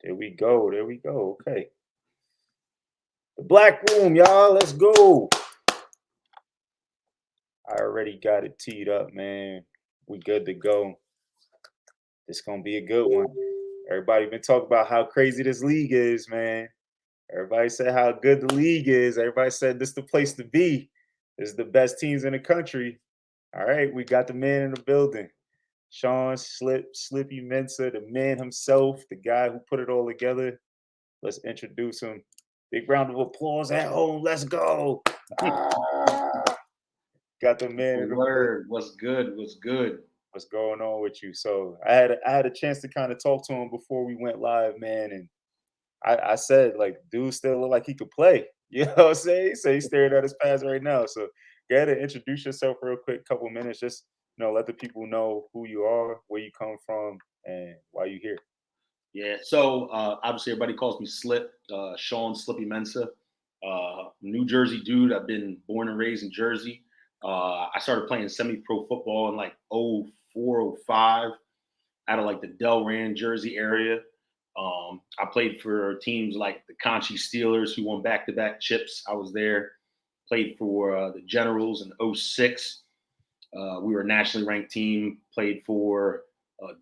There we go. There we go. Okay. The Black Room, y'all. Let's go. I already got it teed up, man. We good to go. This gonna be a good one. Everybody been talking about how crazy this league is, man. Everybody said how good the league is. Everybody said this the place to be. This is the best teams in the country. All right, we got the man in the building. Sean Slippy Mensah, the man himself, the guy who put it all together. Let's introduce him. Big round of applause at home. Let's go. Ah, got the man in the building. Word. What's good? What's good? What's going on with you? So I had a chance to kind of talk to him before we went live, man, and I said like, dude still look like he could play. You know what I'm saying? So he's staring at his pass right now. So go ahead and introduce yourself real quick, couple minutes, just let the people know who you are, where you come from, and why you here. Yeah. So obviously everybody calls me Slip, Sean Slippy Mensah. New Jersey dude. I've been born and raised in Jersey. I started playing semi-pro football in like '04, '05 out of like the Delran, Jersey area. I played for teams like the Conchi Steelers, who won back-to-back chips. I was there. Played for the Generals in '06. We were a nationally ranked team. Played for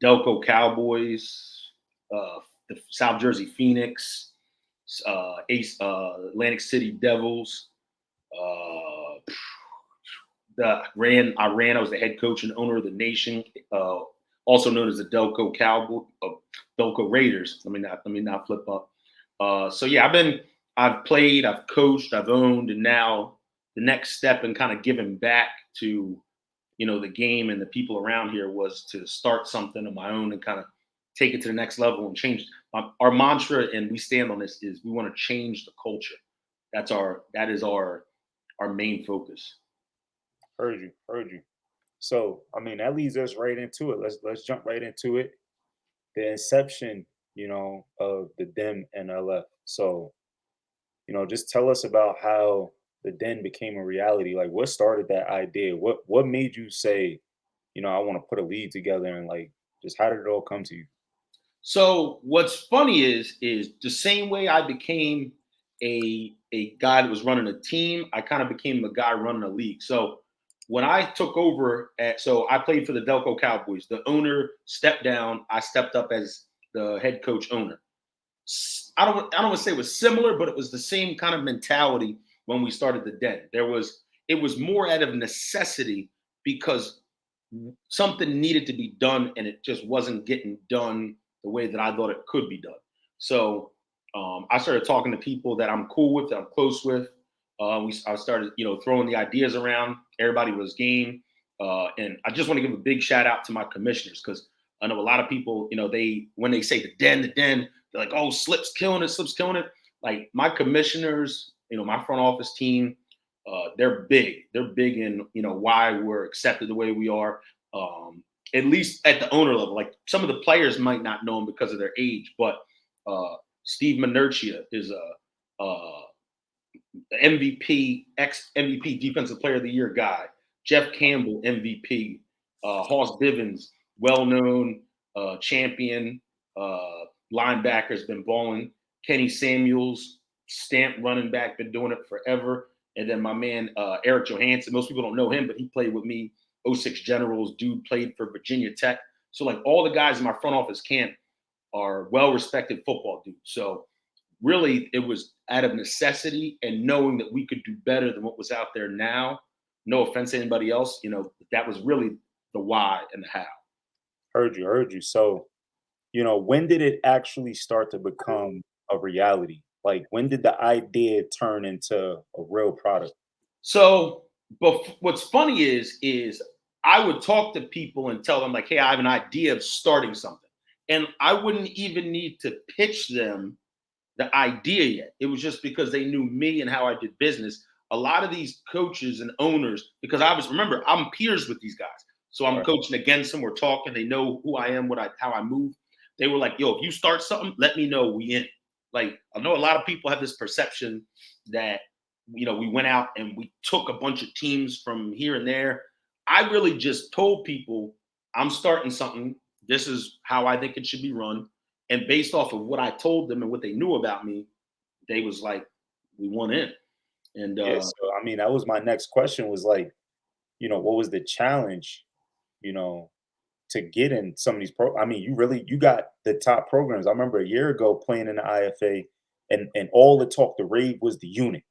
Delco Cowboys, the South Jersey Phoenix, Atlantic City Devils. I was the head coach and owner of the Nation, also known as the Delco Raiders. Let me not flip up. So yeah, I've played, I've coached, I've owned, and now the next step in kind of giving back to the game and the people around here was to start something of my own and kind of take it to the next level and change. Our mantra, and we stand on this, is we want to change the culture. That is our main focus. Heard you, heard you. So I mean that leads us right into it. Let's jump right into it. The inception, of the Den MLF. So, just tell us about how the Den became a reality. Like what started that idea? What made you say, I want to put a league together and like just how did it all come to you? So what's funny is the same way I became a guy that was running a team, I kind of became a guy running a league. So when I took over so I played for the Delco Cowboys. The owner stepped down. I stepped up as the head coach owner. I don't want to say it was similar, but it was the same kind of mentality when we started the Den. It was more out of necessity because something needed to be done and it just wasn't getting done the way that I thought it could be done. So I started talking to people that I'm cool with, that I'm close with. I started, throwing the ideas around. Everybody was game, and I just want to give a big shout out to my commissioners because I know a lot of people, when they say the Den, they're like, "Oh, Slip's killing it, Slip's killing it." Like my commissioners, my front office team, they're big. They're big in why we're accepted the way we are. At least at the owner level, like some of the players might not know him because of their age, but Steve Manerchia is a MVP, ex MVP Defensive Player of the Year guy. Jeff Campbell, MVP. Hoss Bivens, well known champion linebacker, has been balling. Kenny Samuels, stamp running back, been doing it forever. And then my man Eric Johansson. Most people don't know him, but he played with me. '06 Generals, dude played for Virginia Tech. So like all the guys in my front office camp are well-respected football dudes. So really it was out of necessity and knowing that we could do better than what was out there now. No offense to anybody else, that was really the why and the how. Heard you, heard you. So, when did it actually start to become a reality? Like when did the idea turn into a real product? So, but what's funny is I would talk to people and tell them like, hey, I have an idea of starting something. And I wouldn't even need to pitch them the idea yet. It was just because they knew me and how I did business. A lot of these coaches and owners, because remember, I'm peers with these guys. So I'm Right. coaching against them. We're talking. They know who I am, how I move. They were like, yo, if you start something, let me know. We in. Like, I know a lot of people have this perception that, we went out and we took a bunch of teams from here and there. I really just told people, I'm starting something. This is how I think it should be run. And based off of what I told them and what they knew about me, they was like, we want in. And Yeah, so I mean, that was my next question was like, what was the challenge, you know, to get in some of these I mean, you got the top programs. I remember a year ago playing in the IFA and all the talk, the rave was the unit.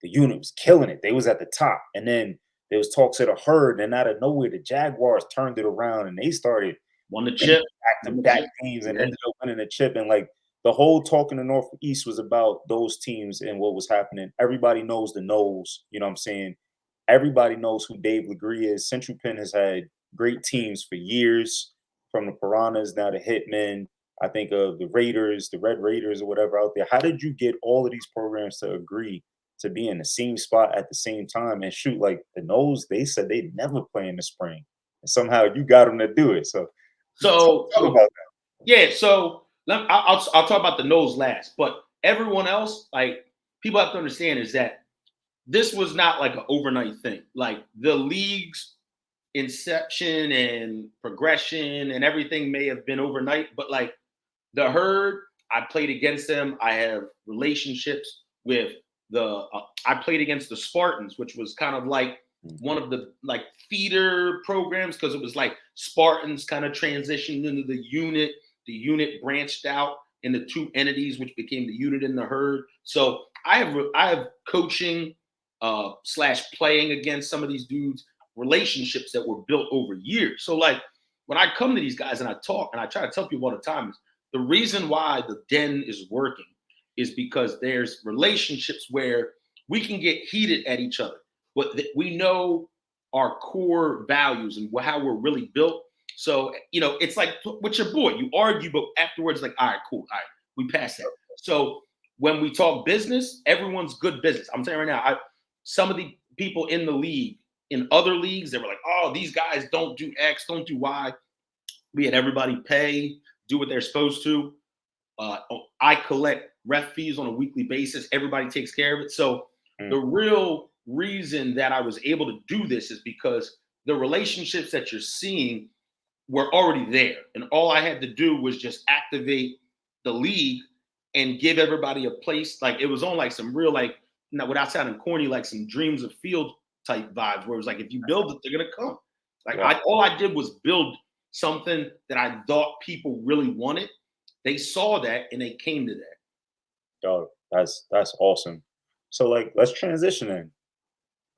The unit was killing it. They was at the top. And then there was talks of the herd, and out of nowhere, the Jaguars turned it around and they started won the winning chip. Won the back-to-back chip. games and Yeah. ended up winning a chip. And like the whole talk in the Northeast was about those teams and what was happening. Everybody knows the Knowles, you know what I'm saying? Everybody knows who Dave Legree is. Central Penn has had great teams for years, from the Piranhas now to Hitmen. I think of the Raiders, the Red Raiders, or whatever out there. How did you get all of these programs to agree to be in the same spot at the same time and shoot? Like the Knowles, they said they'd never play in the spring, and somehow you got them to do it. So So talk about that. yeah, so I'll talk about the nose last, but everyone else, like people have to understand, is that this was not like an overnight thing. Like the league's inception and progression and everything may have been overnight, but like the herd, I played against them. I have relationships with I played against the Spartans, which was kind of like one of the like feeder programs, because it was like Spartans kind of transitioned into the unit. The unit branched out into two entities, which became the unit and the herd. So I have coaching slash playing against some of these dudes, relationships that were built over years. So like when I come to these guys and I talk and I try to tell people all the time is the reason why the Den is working is because there's relationships where we can get heated at each other, but we know our core values and how we're really built. So, it's like with your boy, you argue, but afterwards, like, all right, cool. All right, we pass that. So when we talk business, everyone's good business. I'm saying right now, some of the people in the league, in other leagues, they were like, oh, these guys don't do X, don't do Y. We had everybody pay, do what they're supposed to. I collect ref fees on a weekly basis. Everybody takes care of it. So the Mm. real reason that I was able to do this is because the relationships that you're seeing were already there. And all I had to do was just activate the league and give everybody a place. Like it was on like some real, like, without sounding corny, like some dreams of field type vibes where it was like, if you build it, they're going to come. Like Yeah. all I did was build something that I thought people really wanted. They saw that and they came to that. Dog, that's awesome. So like let's transition in.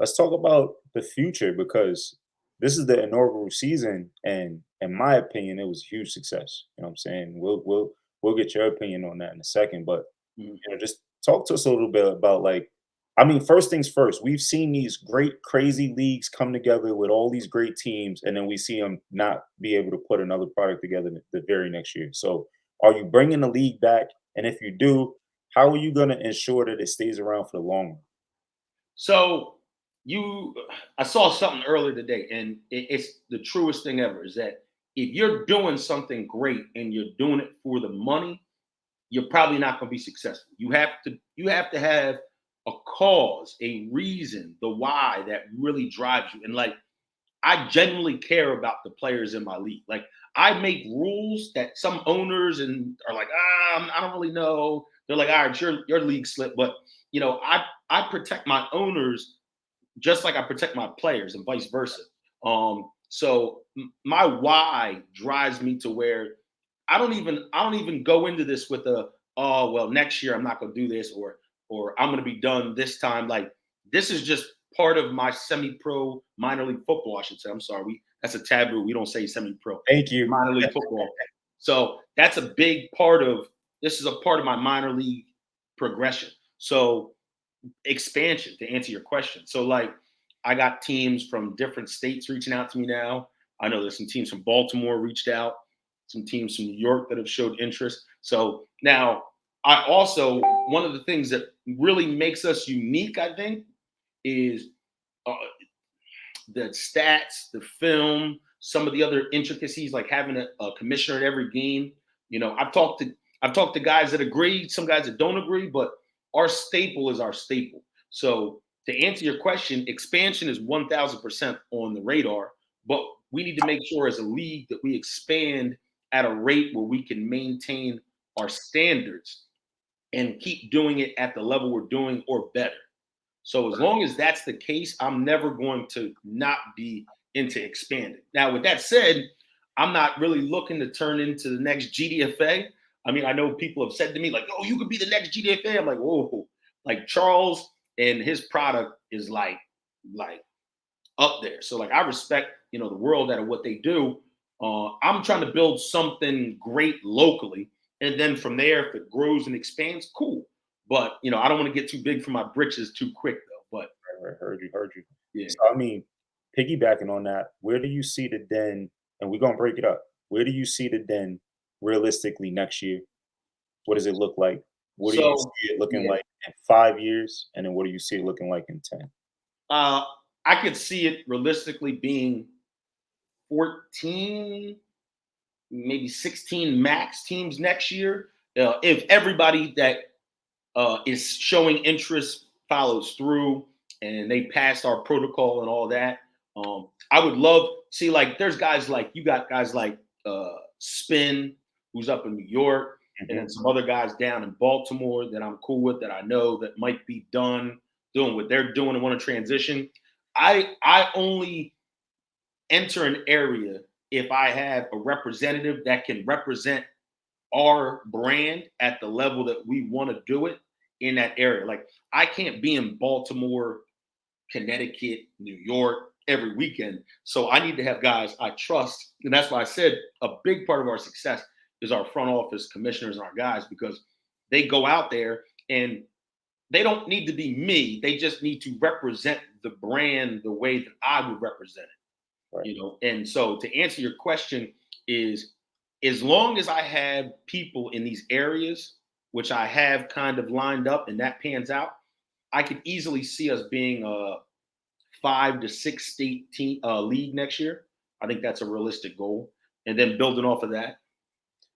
Let's talk about the future because this is the inaugural season, and in my opinion, it was a huge success. You know what I'm saying? We'll get your opinion on that in a second, but Mhm. just talk to us a little bit about like, I mean, first things first. We've seen these great, crazy leagues come together with all these great teams, and then we see them not be able to put another product together the very next year. So, are you bringing the league back? And if you do, how are you going to ensure that it stays around for the long run? So I saw something earlier today, and it's the truest thing ever. Is that if you're doing something great and you're doing it for the money, you're probably not going to be successful. You have to have a cause, a reason, the why that really drives you. And like I genuinely care about the players in my league. Like I make rules that some owners and are like, I don't really know. They're like, all right, your league slip, but I protect my owners just like I protect my players and vice versa. So my why drives me to where I don't even go into this with a, oh well, next year I'm not going to do this, or I'm going to be done this time. Like this is just part of my semi-pro minor league football. I should say. I'm sorry, that's a taboo. We don't say semi-pro. Thank you. Minor league football. So that's a big part of this is a part of my minor league progression. So expansion to answer your question. So like I got teams from different states reaching out to me now. I know there's some teams from Baltimore reached out, some teams from New York that have showed interest. So now I also one of the things that really makes us unique, I think, is uh, the stats, the film, some of the other intricacies, like having a commissioner at every game. I've talked to guys that agree, some guys that don't agree, but our staple is our staple. So to answer your question, expansion is 1,000% on the radar, but we need to make sure as a league that we expand at a rate where we can maintain our standards and keep doing it at the level we're doing or better. So as long as that's the case, I'm never going to not be into expanding. Now, with that said, I'm not really looking to turn into the next GDFA. I mean, I know people have said to me like, "Oh, you could be the next GDFA." I'm like, "Whoa!" Like Charles and his product is like up there. So like I respect the world out of what they do. I'm trying to build something great locally, and then from there, if it grows and expands, cool. But I don't want to get too big for my britches too quick though. But Right, heard you, heard you. yeah. So I mean, piggybacking on that, where do you see the Den? And we're gonna break it up. Where do you see the Den realistically next year? What does it look like? What do you So see it looking yeah, like in 5 years? And then what do you see it looking like in 10? uh, I could see it realistically being 14, maybe 16 max teams next year. If everybody that is showing interest follows through and they passed our protocol and all that. I would love see like there's guys like you got guys like Spin who's up in New York, and then Mhm. some other guys down in Baltimore that I'm cool with that I know that might be done doing what they're doing and want to transition. I only enter an area if I have a representative that can represent our brand at the level that we want to do it in that area. Like I can't be in Baltimore, Connecticut, New York every weekend. So I need to have guys I trust. And that's why I said a big part of our success is our front office commissioners and our guys because they go out there and they don't need to be me. They just need to represent the brand the way that I would represent it. Right. And so to answer your question is as long as I have people in these areas which I have kind of lined up and that pans out, I could easily see us being a 5 to 6 state team league next year. I think that's a realistic goal, and then building off of that.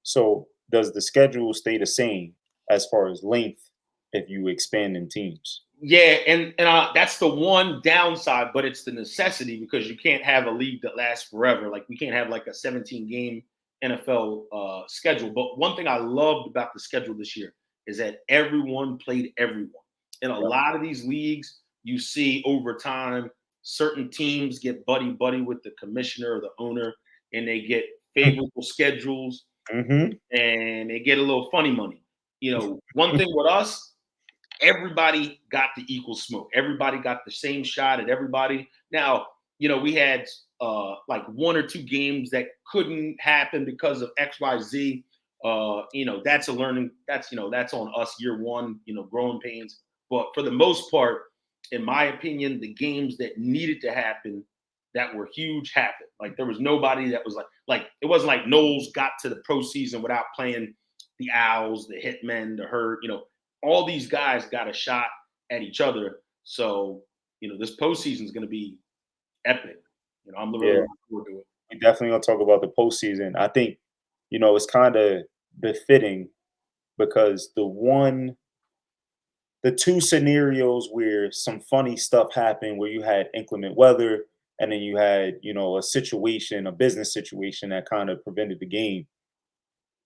So does the schedule stay the same as far as length if you expand in teams? Yeah, and that's the one downside, but it's the necessity because you can't have a league that lasts forever. Like we can't have like a 17 game NFL schedule. But one thing I loved about the schedule this year is that everyone played everyone. In a Yep. lot of these leagues, you see over time certain teams get buddy buddy with the commissioner or the owner, and they get favorable schedules Mhm. and they get a little funny money. One thing with us, everybody got the equal smoke. Everybody got the same shot at everybody. Now, we had like 1 or 2 games that couldn't happen because of XYZ. That's a learning, that's on us year one, growing pains. But for the most part, in my opinion, the games that needed to happen that were huge happened. Like there was nobody that was like it wasn't like Knowles got to the postseason without playing the Owls, the Hitmen, the Herd, all these guys got a shot at each other. So, this postseason is going to be epic. I'm really Yeah, looking forward to it. we definitely gonna talk about the postseason. I think, it's kind of befitting because the two scenarios where some funny stuff happened, where you had inclement weather and then you had, a business situation that kind of prevented the game.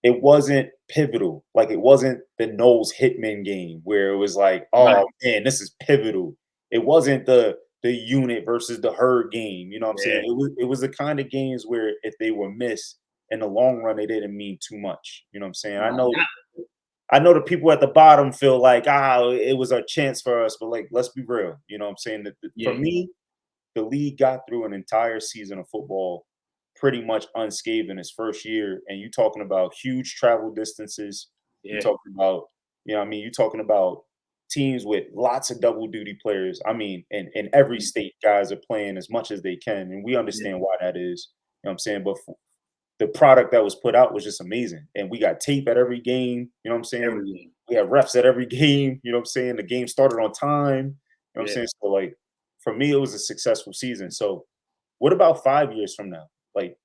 It wasn't pivotal. Like it wasn't the Knowles Hitman game where it was like, Right. oh man, this is pivotal. It wasn't the unit versus the herd game. You know what I'm saying? Yeah. It was the kind of games where if they were missed in the long run, they didn't mean too much. You know what I'm saying? I Right. know the people at the bottom feel like, it was a chance for us, but like, let's be real. You know what I'm saying? For Yeah. me, the league got through an entire season of football pretty much unscathed in its first year. And you talking about huge travel distances. You Yeah. talking about, you talking about teams with lots of double duty players. I mean, in every Mm. state, guys are playing as much as they can. And we Yeah. understand why that is. You know what I'm saying? But the product that was put out was just amazing. And we got tape at every game. You know what I'm saying? Everything. We had refs at every game. You know what I'm saying? The game started on time. You know what I'm Yeah. saying? So like for me, it was a successful season. So what about 5 years from now? Like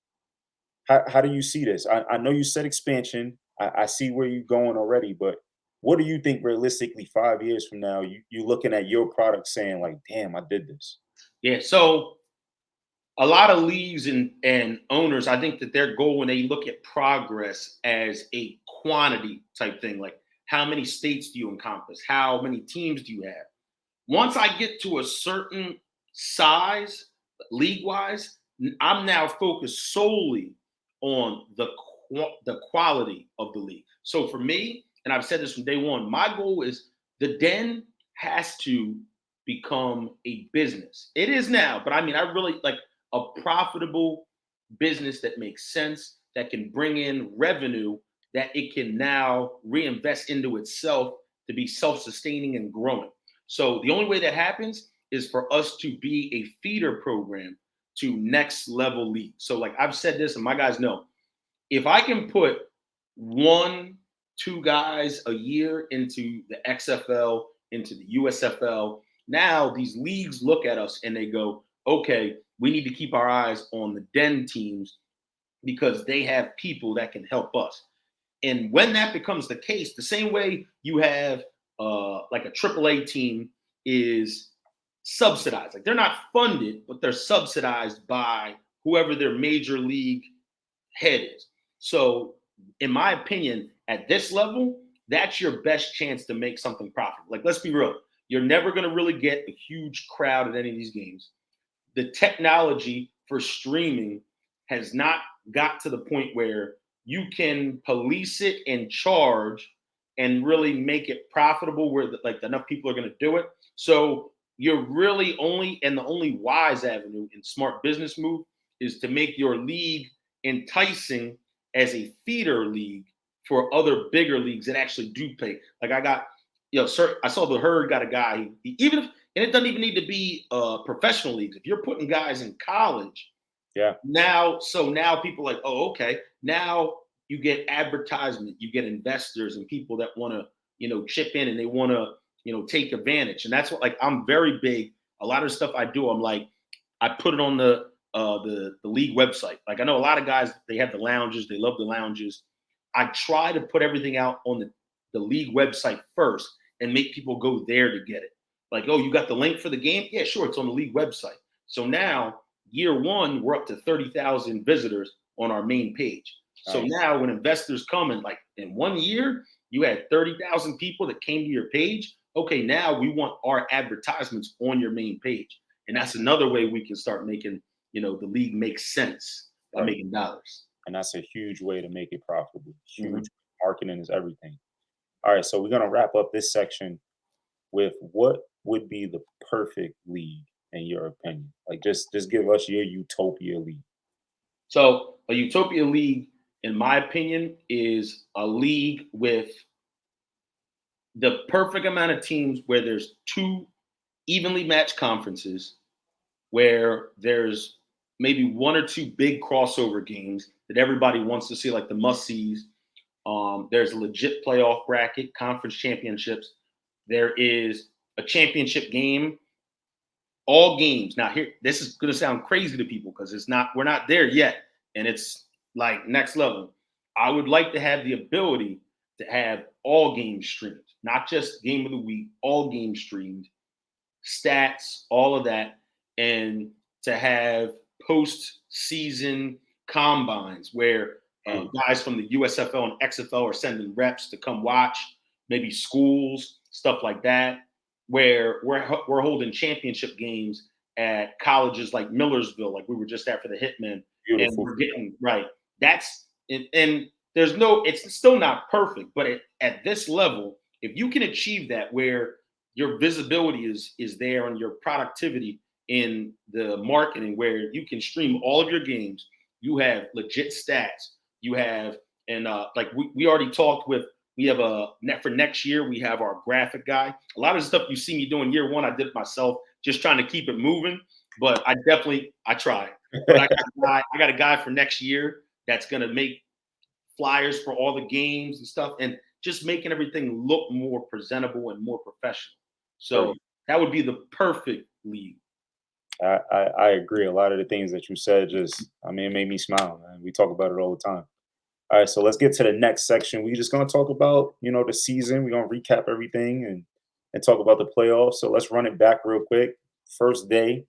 how do you see this? I know you said expansion. I see where you're going already, but what do you think realistically 5 years from now? You looking at your product saying like, damn, I did this. Yeah. So a lot of leagues and owners, I think that their goal when they look at progress as a quantity type thing, like how many states do you encompass? How many teams do you have? Once I get to a certain size, league wise, I'm now focused solely on the quality of the league. So for me, and I've said this from day one, my goal is the Den has to become a business. It is now, but I mean, I really like a profitable business that makes sense, that can bring in revenue, that it can now reinvest into itself to be self sustaining and growing. So the only way that happens is for us to be a feeder program to next level leagues. So, like I've said this, and my guys know, if I can put one, two guys a year into the XFL, into the USFL, now these leagues look at us and they go, okay, we need to keep our eyes on the Den teams because they have people that can help us. And when that becomes the case, the same way you have like a AAA team is subsidized, like they're not funded, but they're subsidized by whoever their major league head is. So, in my opinion, at this level, that's your best chance to make something profitable. Like, let's be real, you're never going to really get a huge crowd at any of these games. The technology for streaming has not got to the point where you can police it and charge and really make it profitable where like enough people are going to do it. So you're really only, and the only wise avenue and smart business move is to make your league enticing as a feeder league for other bigger leagues that actually do pay. Like I got, sir, I saw the Herd got a guy, even if, and it doesn't even need to be professional leagues. If you're putting guys in college, Yeah. now, so now people are like, oh, okay. Now you get advertisement, you get investors and people that want to, chip in and they want to, take advantage. And that's what, like, I'm very big. A lot of stuff I do, I'm like, I put it on the league website. Like I know a lot of guys, they have the lounges, they love the lounges. I try to put everything out on the league website first and make people go there to get it. Like, oh, you got the link for the game? Yeah, sure, it's on the league website. So now, year one, we're up to 30,000 visitors on our main page. So Nice. now when investors come and like in 1 year, you had 30,000 people that came to your page. Okay, now we want our advertisements on your main page. And that's another way we can start making, the league make sense by Right. making dollars. And that's a huge way to make it profitable. Mhm. Huge. Marketing is everything. All right, so we're gonna wrap up this section with what would be the perfect league in your opinion? Like just give us your utopia league. So a utopia league, in my opinion, is a league with the perfect amount of teams where there's two evenly matched conferences, where there's maybe one or two big crossover games that everybody wants to see, like the must sees. There's a legit playoff bracket, conference championships. There is a championship game, all games. Now, here, this is going to sound crazy to people because we're not there yet, and it's like next level. I would like to have the ability to have all games streamed, not just game of the week, all games streamed, stats, all of that, and to have post-season combines where guys from the USFL and XFL are sending reps to come watch, maybe schools, stuff like that, where we're holding championship games at colleges like Millersville, like we were just at for the Hitmen, and Beautiful. we're getting right. That's and there's no, it's still not perfect, but at this level, if you can achieve that, where your visibility is there and your productivity in the marketing, where you can stream all of your games, you have legit stats, you have, and like we already talked with, we have a net for next year, we have our graphic guy. A lot of the stuff you see me doing year one, I did it myself, just trying to keep it moving, but I try. But I got a guy for next year that's going to make flyers for all the games and stuff, and just making everything look more presentable and more professional. So Right. that would be the perfect league. I agree. A lot of the things that you said just, I mean, it made me smile, man. We talk about it all the time. All right, so let's get to the next section. We're just gonna talk about, the season. We're gonna recap everything and talk about the playoffs. So let's run it back real quick. First day,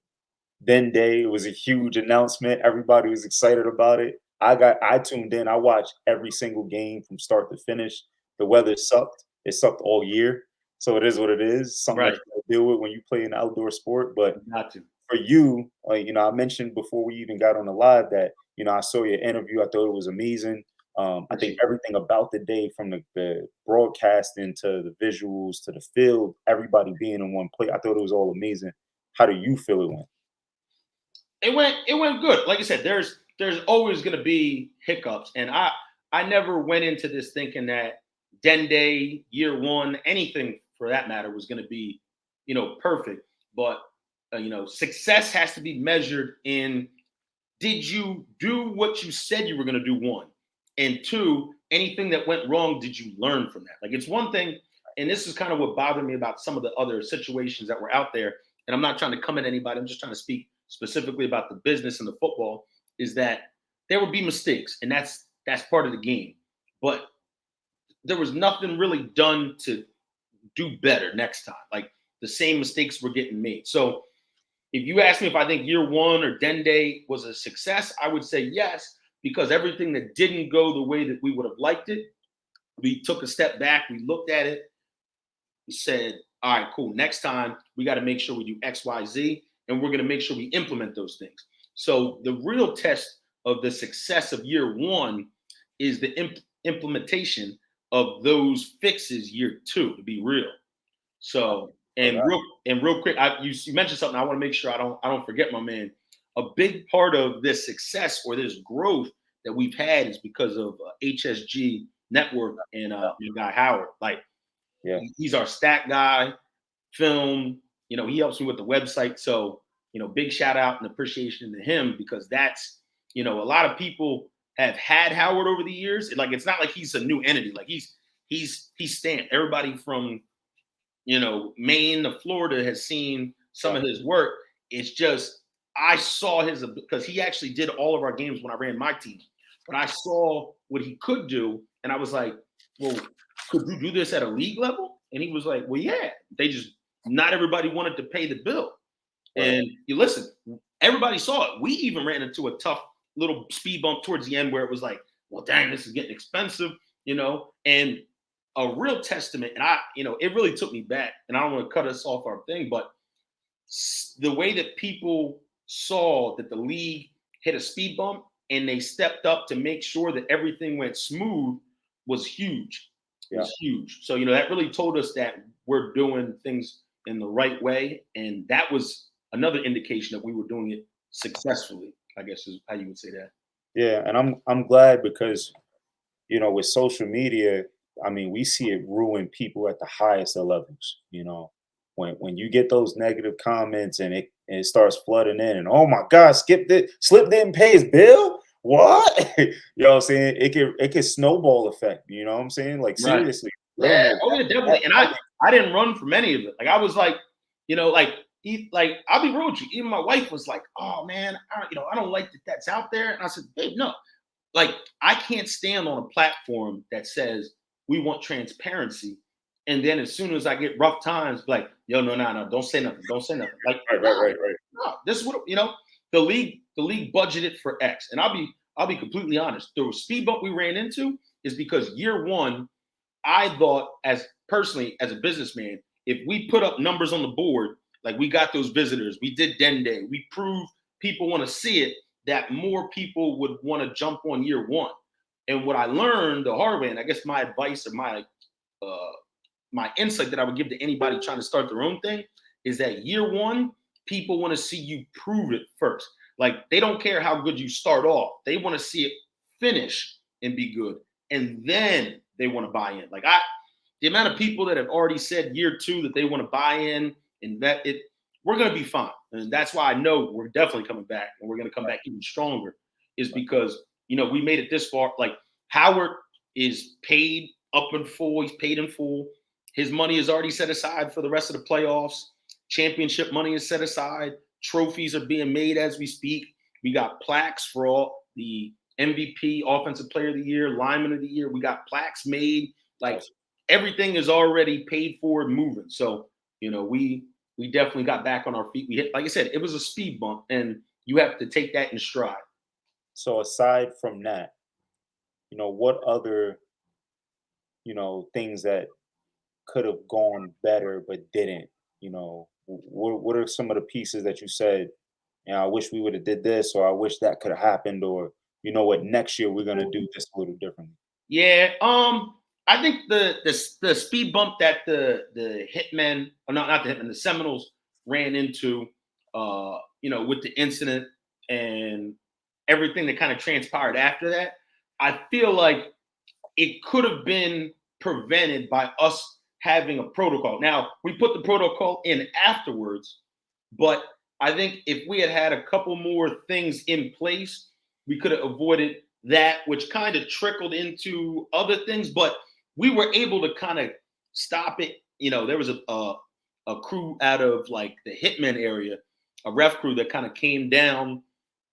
Then day, it was a huge announcement. Everybody was excited about it. I tuned in. I watched every single game from start to finish. The weather sucked. It sucked all year. So it is what it is. Something that Right. you gotta deal with when you play an outdoor sport. But Got to. for you, I mentioned before we even got on the live that, I saw your interview. I thought it was amazing. I think Appreciate it. everything about the day, from the broadcasting to the visuals to the field, everybody being in one place, I thought it was all amazing. How do you feel it went? It went good. Like I said, there's always going to be hiccups, and I never went into this thinking that Den Day, year one, anything for that matter, was going to be, perfect. But success has to be measured in, did you do what you said you were going to do? One, and two, anything that went wrong, did you learn from that? Like, it's one thing, and this is kind of what bothered me about some of the other situations that were out there. And I'm not trying to come at anybody. I'm just trying to speak specifically about the business and the football. Is that there would be mistakes, and that's part of the game. But there was nothing really done to do better next time. Like, the same mistakes were getting made. So if you ask me if I think year one or Den Day was a success, I would say yes, because everything that didn't go the way that we would have liked it, we took a step back, we looked at it, we said, all right, cool. Next time we got to make sure we do X, Y, Z, and we're going to make sure we implement those things. So the real test of the success of year one is the implementation of those fixes year two, to be real. So, All right. and real quick, you mentioned something. I want to make sure I don't forget, my man. A big part of this success or this growth that we've had is because of HSG Network and your guy Howard. Like, Yeah. he's our stat guy, film. He helps me with the website. So, big shout out and appreciation to him, because that's, a lot of people have had Howard over the years. Like, it's not like he's a new entity. Like, he's stamped. Everybody from Maine to Florida has seen some of his work. It's just, I saw because he actually did all of our games when I ran my team. But I saw what he could do, and I was like, well, could you do this at a league level? And he was like, well, yeah. Not everybody wanted to pay the bill. Right. And you listen, everybody saw it. We even ran into a tough little speed bump towards the end where it was like, well, dang, this is getting expensive, and a real testament. And it really took me back, and I don't want to cut us off our thing, but the way that people saw that the league hit a speed bump and they stepped up to make sure that everything went smooth was huge. It was huge. So, that really told us that we're doing things in the right way. And that was another indication that we were doing it successfully, I guess is how you would say that. Yeah, and I'm glad because, with social media, I mean, we see it ruin people at the highest of levels. When you get those negative comments and it starts flooding in, and oh my God, Slip didn't pay his bill. What? You know what I'm saying? It can snowball effect. You know what I'm saying? Like, Right. seriously. Yeah. Oh, yeah, definitely. And I didn't run from any of it. Like, I was like, I'll be real with you. Even my wife was like, "Oh man, I don't like that that's out there." And I said, "Babe, no. Like, I can't stand on a platform that says we want transparency, and then as soon as I get rough times, like, yo, no, don't say nothing, don't say nothing. Like, Right. no, this is what the league budgeted for X, and I'll be completely honest. The speed bump we ran into is because year one, I thought, as personally as a businessman, if we put up numbers on the board, like we got those visitors, we did Den Day, we proved people want to see it, that more people would want to jump on year one. And what I learned the hard way, and I guess my advice or my insight that I would give to anybody trying to start their own thing, is that year one, people want to see you prove it first. Like, they don't care how good you start off. They want to see it finish and be good. And then they want to buy in. Like, the amount of people that have already said year two that they want to buy in and vet it, we're going to be fine. And that's why I know we're definitely coming back, and we're going to come back even stronger, is because, we made it this far. Like, Howard is paid up in full. He's paid in full. His money is already set aside for the rest of the playoffs. Championship money is set aside. Trophies are being made as we speak. We got plaques for all the MVP, Offensive Player of the Year, Lineman of the Year. We got plaques made. Like, everything is already paid for and moving. So, we definitely got back on our feet. We hit, like I said, it was a speed bump, and you have to take that in stride. So aside from that, what other, things that could have gone better but didn't? What are some of the pieces that you said, I wish we would have did this, or I wish that could have happened, or you know what, next year we're gonna do this a little differently. Yeah, I think the speed bump that the Hitmen, or not the Hitmen, the Seminoles ran into, with the incident and everything that kind of transpired after that, I feel like it could have been prevented by us having a protocol. Now, we put the protocol in afterwards, but I think if we had had a couple more things in place, we could have avoided that, which kind of trickled into other things. But we were able to kind of stop it. There was a crew out of like the Hitman area, a ref crew that kind of came down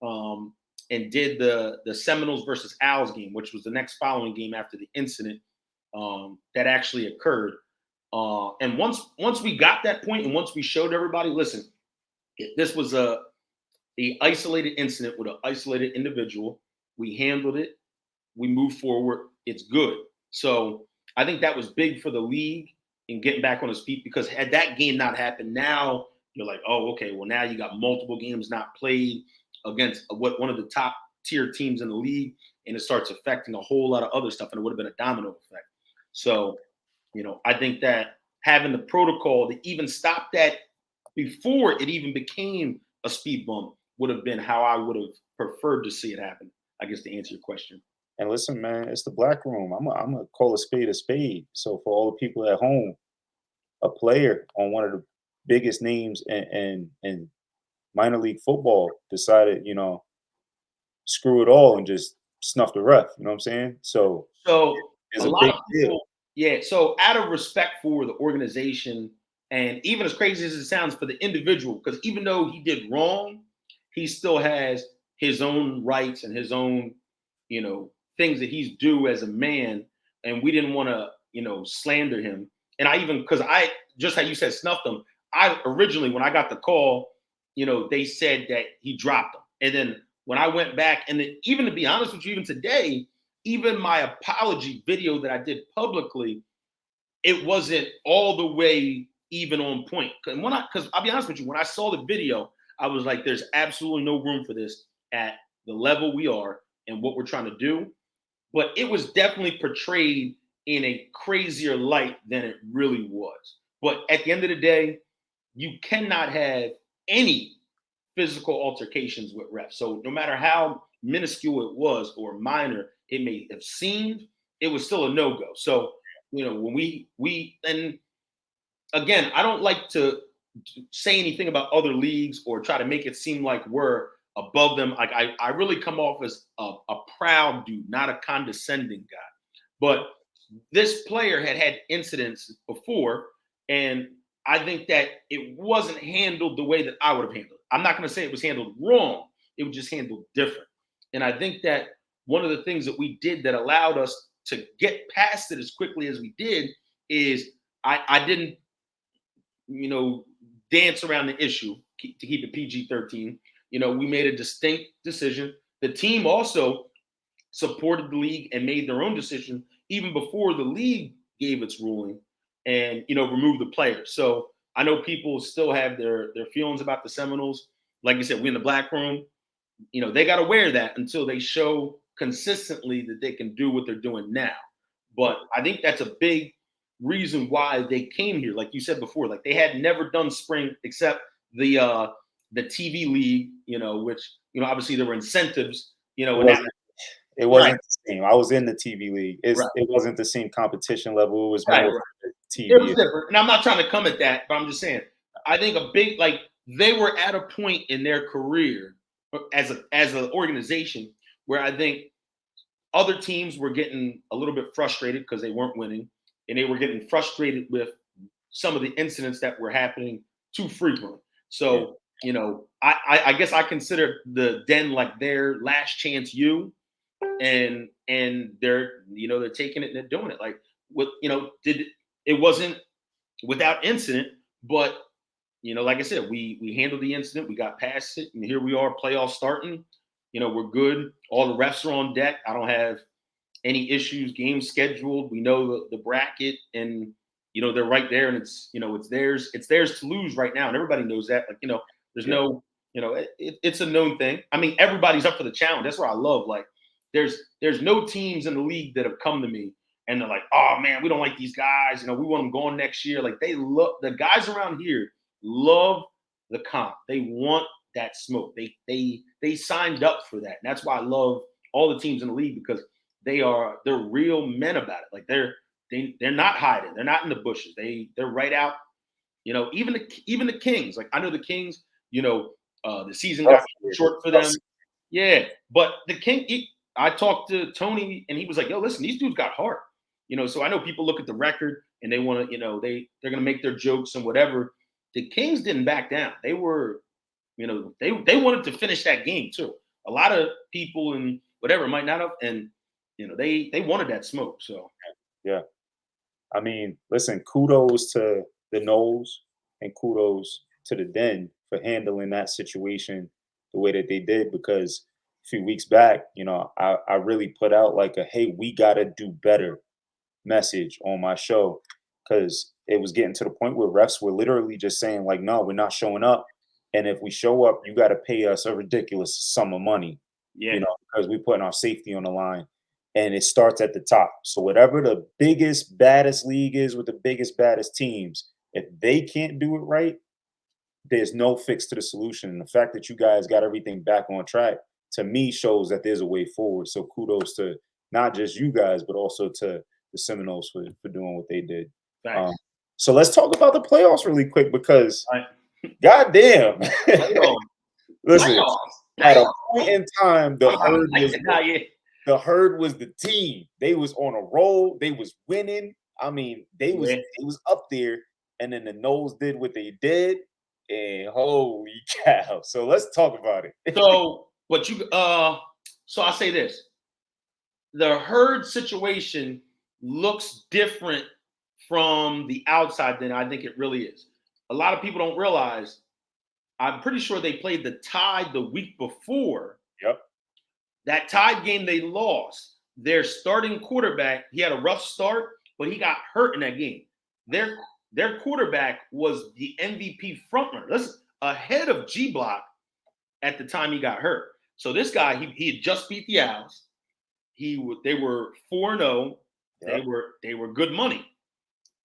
and did the Seminoles versus Owls game, which was the next following game after the incident that actually occurred. And once we got that point, and once we showed everybody, listen, this was a isolated incident with an isolated individual. We handled it. We moved forward. It's good. So I think that was big for the league in getting back on his feet, because had that game not happened, now you're like, oh, okay, well, now you got multiple games not played against one of the top tier teams in the league, and it starts affecting a whole lot of other stuff, and it would have been a domino effect. So, I think that having the protocol to even stop that before it even became a speed bump would have been how I would have preferred to see it happen, I guess, to answer your question. And listen, man, it's the BlackRoom. I'm gonna call a spade a spade. So for all the people at home, a player on one of the biggest names in minor league football decided, screw it all and just snuff the ref. You know what I'm saying? So So it's a a lot big of deal. people, yeah. So out of respect for the organization, and even as crazy as it sounds for the individual, because even though he did wrong, he still has his own rights and his own, things that he's due as a man. And we didn't want to, slander him. And I even, because I, just how you said, snuffed him. I originally, when I got the call, they said that he dropped him. And then when I went back, and then even to be honest with you, even today, even my apology video that I did publicly, it wasn't all the way even on point. Because I'll be honest with you, when I saw the video, I was like, there's absolutely no room for this at the level we are and what we're trying to do. But it was definitely portrayed in a crazier light than it really was. But at the end of the day, you cannot have any physical altercations with refs. So no matter how minuscule it was or minor it may have seemed, it was still a no-go. So, when we and again, I don't like to say anything about other leagues or try to make it seem like we're above them. Like I really come off as a proud dude, not a condescending guy. But this player had incidents before, and I think that it wasn't handled the way that I would have handled it. I'm not going to say it was handled wrong. It was just handled different. And I think that one of the things that we did that allowed us to get past it as quickly as we did is I didn't, dance around the issue to keep it PG-13. We made a distinct decision. The team also supported the league and made their own decision even before the league gave its ruling and removed the players. So I know people still have their feelings about the Seminoles. Like you said, we in the BlackRoom. They got to wear that until they show consistently that they can do what they're doing now. But I think that's a big reason why they came here. Like you said before, like they had never done spring except the TV league, which obviously there were incentives, It and that wasn't, it right, wasn't the same. I was in the TV league. right, It wasn't the same competition level. It was right, more right. for the It was TV. different. And I'm not trying to come at that, but I'm just saying, I think a big like they were at a point in their career as an organization where I think other teams were getting a little bit frustrated because they weren't winning, and they were getting frustrated with some of the incidents that were happening too frequently. Yeah. So, I guess I consider the Den like their last chance and they're taking it and they're doing it. Like what did it wasn't without incident, but like I said, we handled the incident, we got past it, and here we are, playoffs starting. We're good. All the refs are on deck. I don't have any issues. Games scheduled. We know the bracket, and they're right there, and it's theirs. It's theirs to lose right now, and everybody knows that. Like there's Yeah. no it's a known thing. I mean, everybody's up for the challenge. That's what I love. Like there's no teams in the league that have come to me and they're like, oh man, we don't like these guys. We want them going next year. Like they love the guys around here. Love the comp. They want that smoke. They signed up for that. And that's why I love all the teams in the league because they're real men about it. Like they're not hiding. They're not in the bushes. They're right out. Even the Kings. Like I know the Kings. The season got short for them. Yeah, but the King. I talked to Tony, and he was like, "Yo, listen, these dudes got heart." So I know people look at the record and they want to. They're gonna make their jokes and whatever. The Kings didn't back down. They were, they wanted to finish that game too. A lot of people and whatever might not have, and they wanted that smoke. So Yeah. I mean, listen, kudos to the Knowles and kudos to the Den for handling that situation the way that they did because a few weeks back, I really put out like a hey, we gotta do better message on my show because it was getting to the point where refs were literally just saying, like, no, we're not showing up. And if we show up, you gotta pay us a ridiculous sum of money, yeah, because we're putting our safety on the line and it starts at the top. So whatever the biggest, baddest league is with the biggest, baddest teams, if they can't do it right, there's no fix to the solution. And the fact that you guys got everything back on track to me shows that there's a way forward. So kudos to not just you guys, but also to the Seminoles for doing what they did. Um, thanks. so let's talk about the playoffs really quick because Right. goddamn. Playoffs. Listen, at a Playoffs. point in time, the I'm herd like was it now, yeah. the herd was the team. They was on a roll. They was winning. I mean, Yeah. they was up there, and then the Knowles did what they did, and holy cow! So let's talk about it. So, but so I say this: the herd situation looks different from the outside than I think it really is. A lot of people don't realize. I'm pretty sure they played the Tide the week before. Yep. That Tide game they lost. Their starting quarterback, he had a rough start, but he got hurt in that game. Their quarterback was the MVP frontrunner. Listen, ahead of G Block at the time he got hurt. So this guy, he had just beat the Owls. They were 4-0. Yep. They were good money.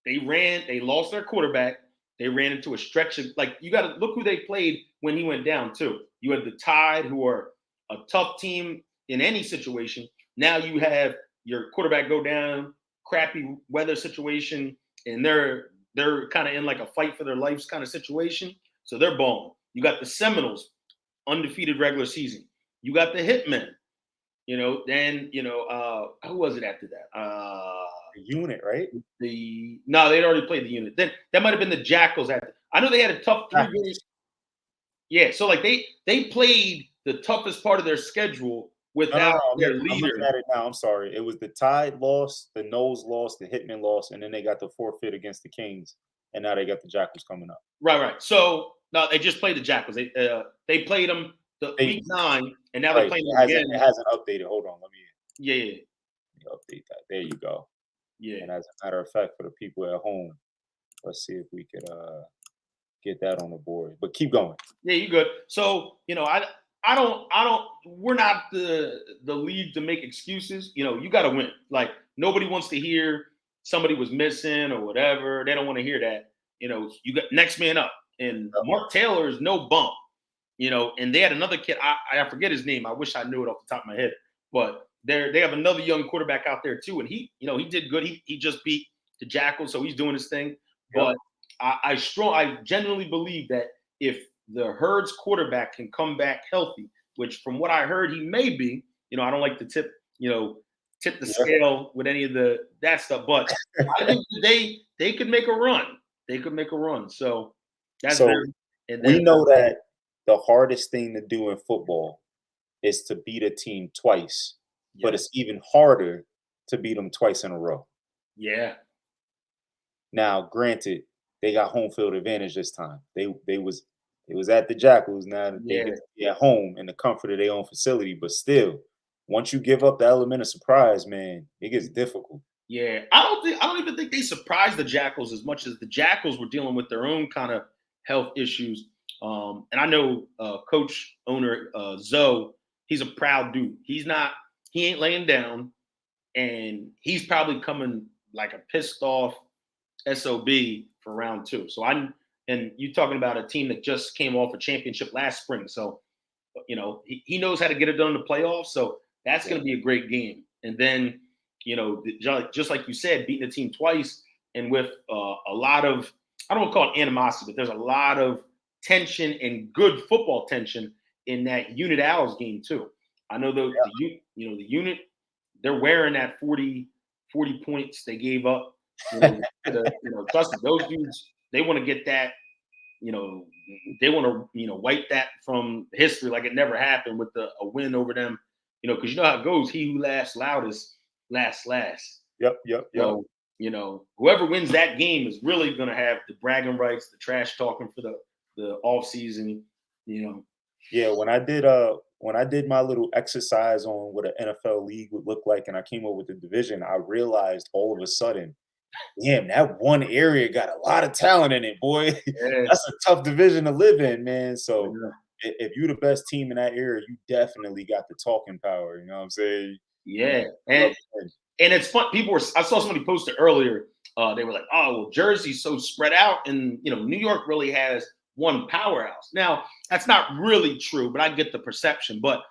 They lost their quarterback. They ran into a stretch of, like, you got to look who they played when he went down too. You had the Tide, who are a tough team in any situation. Now you have your quarterback go down, crappy weather situation, and they're kind of in like a fight for their lives kind of situation. So they're balling. You got the Seminoles, undefeated regular season. You got the Hitmen. Then who was it after that? The unit, right? No, they'd already played the unit. Then that might have been the Jackals after. I know they had a tough 3 games. Yeah, so like they played the toughest part of their schedule without their leader. I'm looking at it now. I'm sorry. It was the Tide lost, the Knowles lost, the Hitman lost, and then they got the forfeit against the Kings, and now they got the Jackals coming up. Right. So no, they just played the Jackals. They played them week 9, and now they're playing them again. It hasn't updated. Hold on, let me Yeah. update that. There you go. Yeah. And as a matter of fact, for the people at home, let's see if we could get that on the board. But keep going. Yeah, you good. So I don't. We're not the league to make excuses. You got to win. Like nobody wants to hear somebody was missing or whatever. They don't want to hear that. You got next man up, and Mark Taylor is no bump. And they had another kid. I forget his name. I wish I knew it off the top of my head. But they have another young quarterback out there too, and he did good. He just beat the Jackals, so he's doing his thing. But I genuinely believe that if the Herd's quarterback can come back healthy, which from what I heard he may be, I don't like to tip the scale with any of that stuff, but I think they could make a run. They could make a run. So that's we know that the hardest thing to do in football is to beat a team twice, but it's even harder to beat them twice in a row. Yeah. Now, granted, they got home field advantage this time. They was at the Jackals. Now that they Yeah. get to be at home in the comfort of their own facility, but still, once you give up the element of surprise, man, it gets difficult. Yeah, I don't even think they surprised the Jackals as much as the Jackals were dealing with their own kind of health issues. And I know coach owner Zoe, he's a proud dude. He ain't laying down, and he's probably coming like a pissed off SOB for round two. And you talking about a team that just came off a championship last spring. So, he knows how to get it done in the playoffs. So that's going to be a great game. And then, just like you said, beating the team twice and with a lot of, I don't want to call it animosity, but there's a lot of tension and good football tension in that unit Owls game too. I know the unit, they're wearing that 40 points they gave up. Trust me, those dudes, they want to get that, they want to, wipe that from history like it never happened with a win over them, because you know how it goes. He who laughs loudest laughs last. Yep. So, whoever wins that game is really going to have the bragging rights, the trash talking for the off season, Yeah, when I did my little exercise on what an NFL league would look like, and I came up with the division, I realized all of a sudden, damn, that one area got a lot of talent in it, boy. Yeah. That's a tough division to live in, man. So Yeah. if you're the best team in that area, you definitely got the talking power. You know what I'm saying? Yeah. And it's fun. I saw somebody posted earlier. They were like, "Oh, well, Jersey's so spread out, and New York really has one powerhouse." Now, that's not really true, but I get the perception. But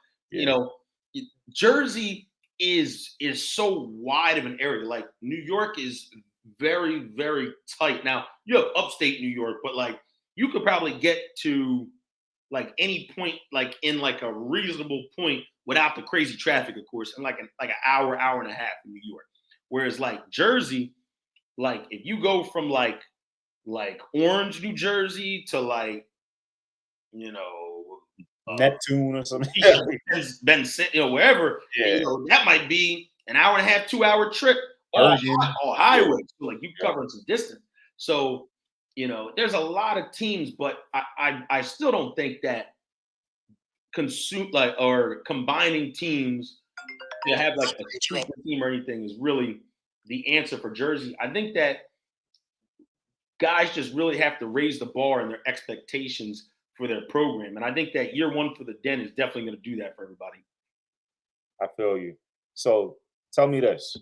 Jersey is so wide of an area. Like New York is very, very tight. Now you have upstate New York, but like you could probably get to like any point, like in like a reasonable point without the crazy traffic, of course, in like an hour and a half in New York. Whereas like Jersey, like if you go from like Orange, New Jersey to like, Neptune or something. Wherever, Yeah. that might be an hour and a half, 2 hour trip all highways. So like you covering some distance. So, there's a lot of teams, but I still don't think that combining teams to have like a super team or anything is really the answer for Jersey. I think that guys just really have to raise the bar and their expectations for their program. And I think that year one for the Den is definitely going to do that for everybody. I feel you. So tell me this.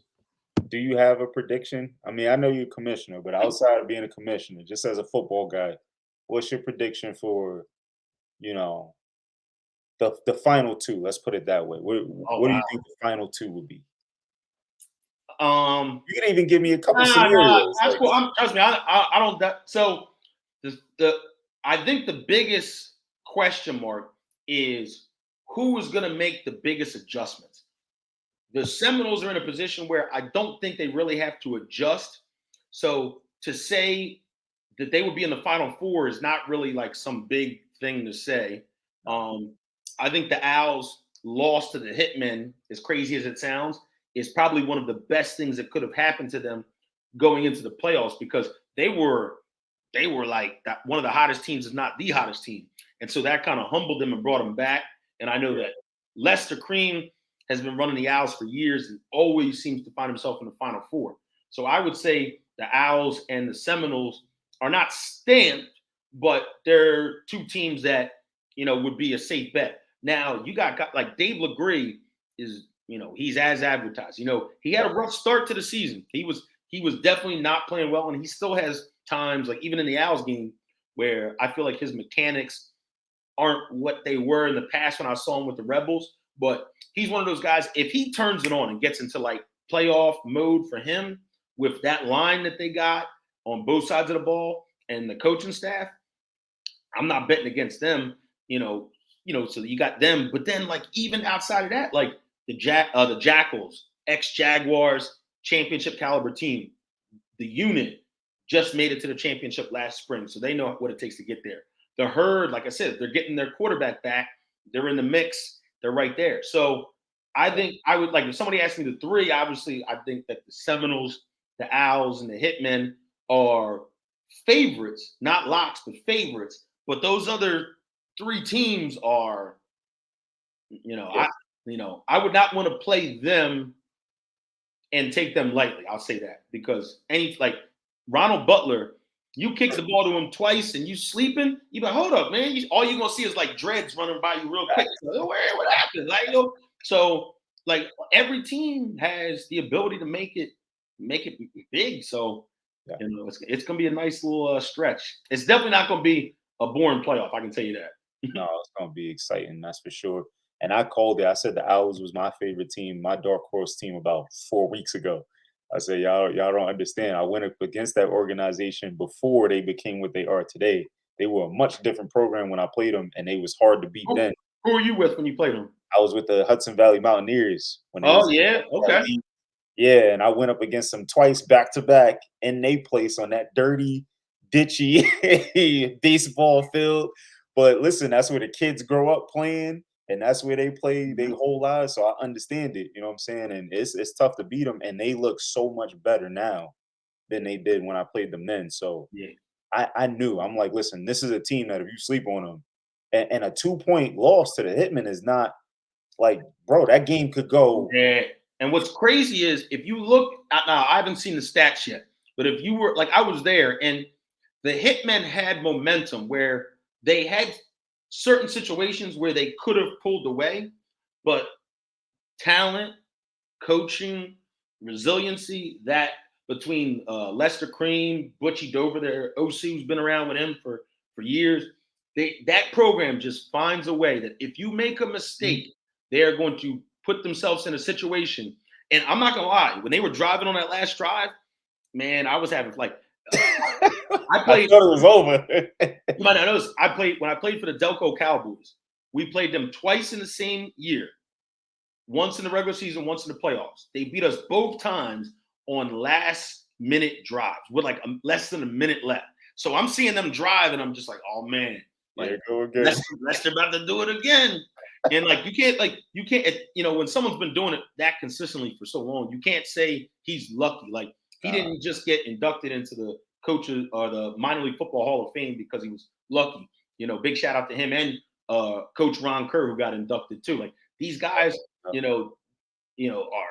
Do you have a prediction? I mean, I know you're a commissioner, but outside of being a commissioner, just as a football guy, what's your prediction for, the final two? Let's put it that way. What do you think the final two would be? You can even give me a couple scenarios. That's cool. Trust me, I don't. So I think the biggest question mark is who is going to make the biggest adjustments. The Seminoles are in a position where I don't think they really have to adjust. So to say that they would be in the Final Four is not really like some big thing to say. I think the Owls lost to the Hitmen, as crazy as it sounds, is probably one of the best things that could have happened to them going into the playoffs, because they were like one of the hottest teams, if not the hottest team. And so that kind of humbled them and brought them back. And I know that Lester Cream has been running the Owls for years and always seems to find himself in the Final Four. So I would say the Owls and the Seminoles are not stamped, but they're two teams that, would be a safe bet. Now, you got like Dave LeGree is, he's as advertised. He had a rough start to the season. He was definitely not playing well, and he still has times, like even in the Owls game, where I feel like his mechanics aren't what they were in the past when I saw him with the Rebels. But he's one of those guys, if he turns it on and gets into like playoff mode for him with that line that they got on both sides of the ball and the coaching staff, I'm not betting against them, so you got them. But then like even outside of that, like the Jackals, ex-Jaguars, championship caliber team, the unit just made it to the championship last spring. So they know what it takes to get there. The Herd, like I said, they're getting their quarterback back. They're in the mix. They're right there. So I think I would like, if somebody asked me the three, obviously I think that the Seminoles, the Owls, and the Hitmen are favorites, not locks, but favorites. But those other 3 teams are, Yeah. I would not want to play them and take them lightly. I'll say that because like Ronald Butler, you kick the ball to him twice and you sleeping, you be like, hold up, man. All you're gonna see is like dreads running by you real quick. So, what happened? Like, so like every team has the ability to make it big. So Yeah. it's gonna be a nice little stretch. It's definitely not gonna be a boring playoff. I can tell you that. No, it's gonna be exciting, that's for sure. And I called it. I said the Owls was my favorite team, my dark horse team about 4 weeks ago. I said, y'all don't understand. I went up against that organization before they became what they are today. They were a much different program when I played them, and they was hard to beat then. Who were you with when you played them? I was with the Hudson Valley Mountaineers when they Oh was yeah, okay. yeah, and I went up against them twice back to back in they place on that dirty, ditchy baseball field. But listen, that's where the kids grow up playing, and that's where they play their whole lives. So I understand it. You know what I'm saying? And it's tough to beat them, and they look so much better now than they did when I played them then. So Yeah. I knew. I'm like, listen, this is a team that if you sleep on them, and a 2-point loss to the Hitmen is not like, bro, that game could go. Yeah. And what's crazy is if you look now, I haven't seen the stats yet, but if you were like, I was there and the Hitmen had momentum where they had certain situations where they could have pulled away, but talent, coaching, resiliency, that between Lester Cream, Butchie Dover, their OC who's been around with him for years, that program just finds a way that if you make a mistake, they are going to put themselves in a situation. And I'm not gonna lie, when they were driving on that last drive, man, I was having like I played. I thought it was over. You might not notice. When I played for the Delco Cowboys. We played them twice in the same year. Once in the regular season, once in the playoffs. They beat us both times on last minute drives with like less than a minute left. So I'm seeing them drive and I'm just like, oh man, like Lester about to do it again. And like you can't, when someone's been doing it that consistently for so long, you can't say he's lucky. Like he didn't just get inducted into the coaches or the minor league football Hall of Fame because he was lucky. Big shout out to him and Coach Ron Kerr who got inducted too. Like these guys, are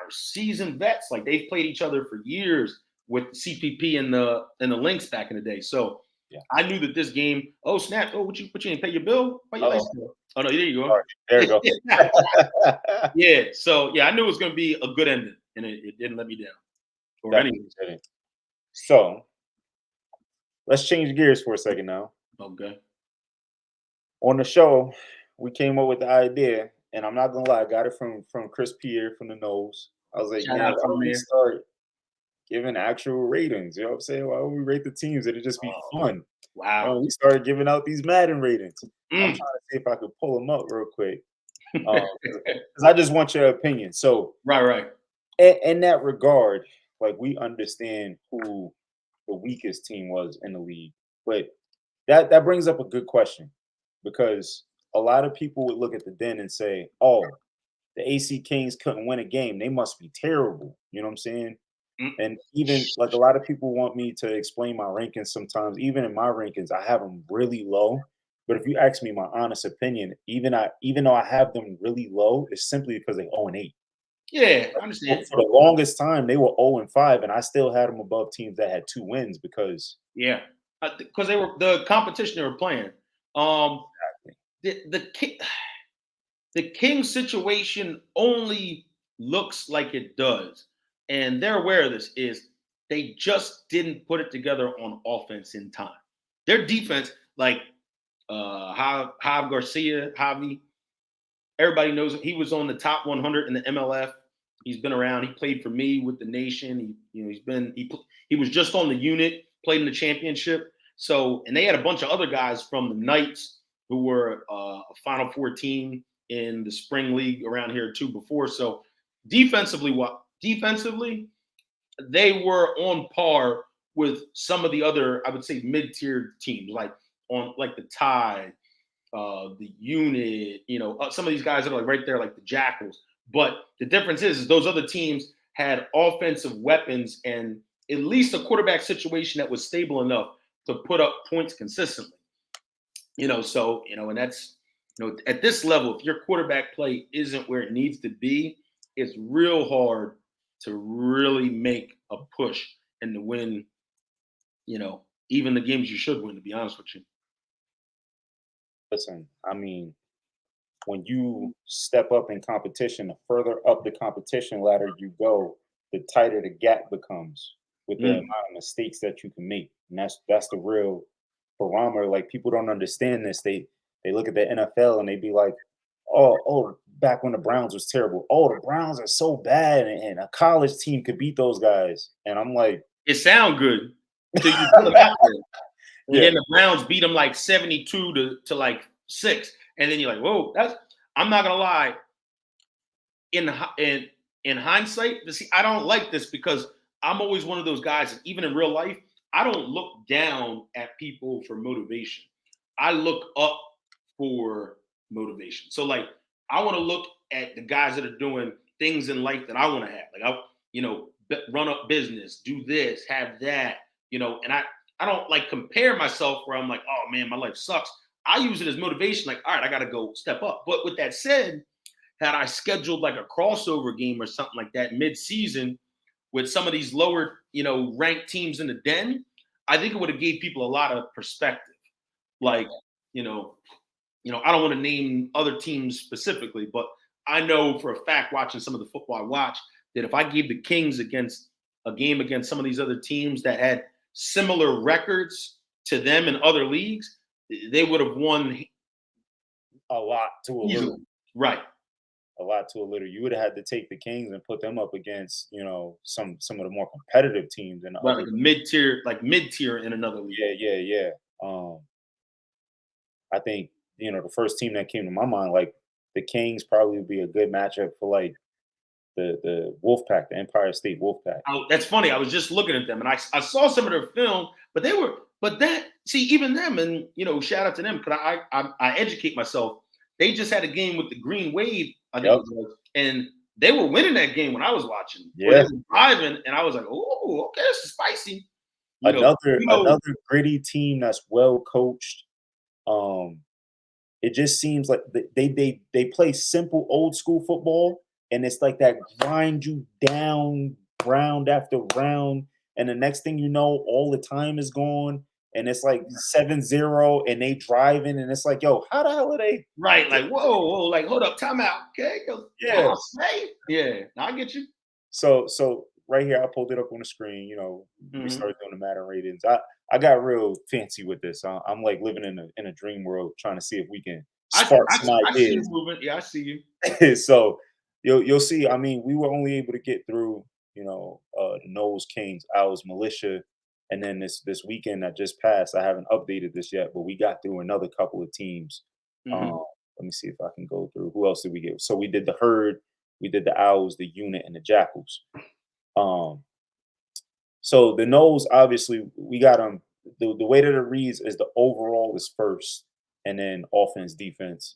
seasoned vets. Like they've played each other for years with CPP and the Lynx back in the day. So yeah. I knew that this game. Oh snap! Oh, what you ain't pay your bill? Pay your license bill. Oh no, there you go. Right, there you go. Yeah. So yeah, I knew it was going to be a good ending, and it didn't let me down. Or anyways. So let's change gears for a second now. Okay. On the show, we came up with the idea, and I'm not gonna lie, I got it from Chris Pierre from the Nose. I was like, Shout man, out why to don't we man. start giving actual ratings? You know what I'm saying? Why don't we rate the teams? It'd just be fun. Wow. We started giving out these Madden ratings. I'm trying to see if I could pull them up real quick. Because I just want your opinion. So right. In that regard, like we understand who the weakest team was in the league, but that brings up a good question because a lot of people would look at the Den and say, "Oh, the AC Kings couldn't win a game. They must be terrible." You know what I'm saying? And even like a lot of people want me to explain my rankings sometimes. Even in my rankings, I have them really low. But if you ask me my honest opinion, even though I have them really low, it's simply because they 0-8. Yeah, I understand. For the longest time, they were 0-5, and I still had them above teams that had 2 wins because because they were the competition they were playing. Exactly. The King situation only looks like it does, and they're aware of this. Is they just didn't put it together on offense in time. Their defense, like Javi, everybody knows him. He was on the top 100 in the MLF. He's been around. He played for me with the Nation. He was just on the unit, played in the championship. So, and they had a bunch of other guys from the Knights who were a Final Four team in the spring league around here too before. So, defensively, they were on par with some of the other, I would say, mid-tier teams, like the Tide, the Unit, some of these guys that are like right there, like the Jackals. But the difference is those other teams had offensive weapons and at least a quarterback situation that was stable enough. to put up points consistently. So and that's at this level, if your quarterback play isn't where it needs to be, it's real hard to really make a push and to win, even the games you should win, to be honest with you. Listen, I mean, when you step up in competition, the further up the competition ladder you go, the tighter the gap becomes with the amount Mm. of mistakes that you can make. And that's the real barometer. Like people don't understand this. They look at the NFL and they be like, oh, back when the Browns was terrible. Oh, the Browns are so bad, and a college team could beat those guys. And I'm like, It sound good till you put them out there. And yeah, then the Browns beat them like 72 to like 6. And then you're like, whoa, I'm not gonna lie. In hindsight, see, I don't like this because I'm always one of those guys, and even in real life, I don't look down at people for motivation. I look up for motivation. So like I want to look at the guys that are doing things in life that I want to have. Like run up business, do this, have that, and I don't like compare myself where I'm like, oh man, my life sucks. I use it as motivation, like, all right, I gotta go step up. But with that said, had I scheduled like a crossover game or something like that mid-season with some of these lower, ranked teams in the Den, I think it would have gave people a lot of perspective. Like, I don't want to name other teams specifically, but I know for a fact, watching some of the football I watch, that if I gave the Kings against a game against some of these other teams that had similar records to them in other leagues, they would have won a lot to a easily. little. Right. A lot to a little. You would have had to take the Kings and put them up against, some of the more competitive teams in the Right, other. like mid-tier in another league. Yeah. I think, the first team that came to my mind, like the Kings probably would be a good matchup for like the Wolfpack, the Empire State Wolfpack. Oh, that's funny. I was just looking at them and I saw some of their film, but even them, and shout out to them because I educate myself. They just had a game with the Green Wave, I think Yep. it was, and they were winning that game when I was watching. Or Yeah. they were driving, and I was like, oh, okay, this is spicy. Another gritty team that's well coached. It just seems like they play simple old school football, and it's like that grind you down round after round, and the next thing you know, all the time is gone, and it's like 7-0, and they driving, and it's like, yo, how the hell are they? Right, like whoa, like hold up, time out, okay, Yeah. yeah, I get you. So right here, I pulled it up on the screen. We started doing the Madden ratings. I got real fancy with this. I'm like living in a dream world, trying to see if we can spark some I see you ideas. moving. Yeah, I see you. So you'll see. I mean, we were only able to get through, the Knowles Kings, Owls Militia, and then this weekend that just passed. I haven't updated this yet, but we got through another couple of teams. Mhm. Let me see if I can go through. Who else did we get? So we did the Herd, we did the Owls, the Unit, and the Jackals. So the Knowles, obviously, we got them. The way that it reads is the overall is first, and then offense, defense.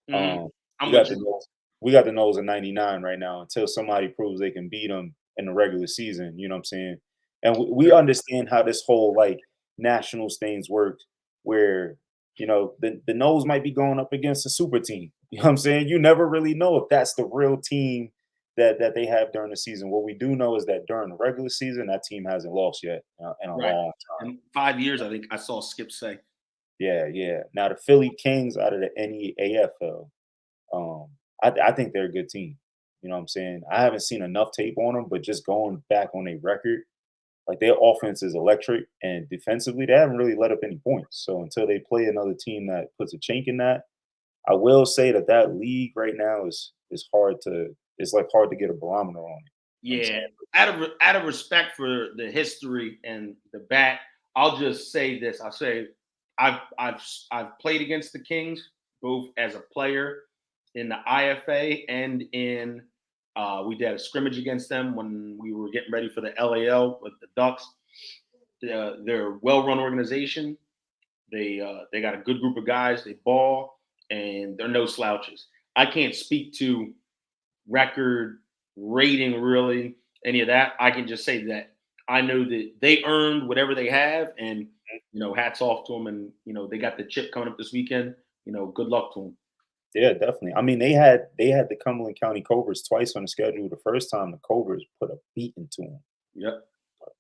Mhm. I'm We got with the you. Knowles. We got the Knowles at 99 right now until somebody proves they can beat them in the regular season. You know what I'm saying? And we understand how this whole like nationals things work, where the Knowles might be going up against a super team. You know what I'm saying? You never really know if that's the real team that they have during the season. What we do know is that during the regular season, that team hasn't lost yet in a Right. long time. In 5 years, I think I saw Skip say. Yeah. Now the Philly Kings out of the NEAFL, I think they're a good team. You know what I'm saying? I haven't seen enough tape on them, but just going back on a record, like their offense is electric, and defensively they haven't really let up any points. So until they play another team that puts a chink in that, I will say that league right now is hard to it's like hard to get a barometer on it. You know what I'm Yeah, saying? out of respect for the history and the bat, I'll just say this. I'll say I've played against the Kings both as a player in the IFA and in we did a scrimmage against them when we were getting ready for the LAL with the Ducks. They're a well-run organization. They got a good group of guys. They ball and they're no slouches. I can't speak to record rating really any of that. I can just say that I know that they earned whatever they have, and hats off to them. And they got the chip coming up this weekend. Good luck to them. Yeah, definitely. I mean, they had the Cumberland County Cobras twice on the schedule. The first time the Cobras put a beating to them, Yep.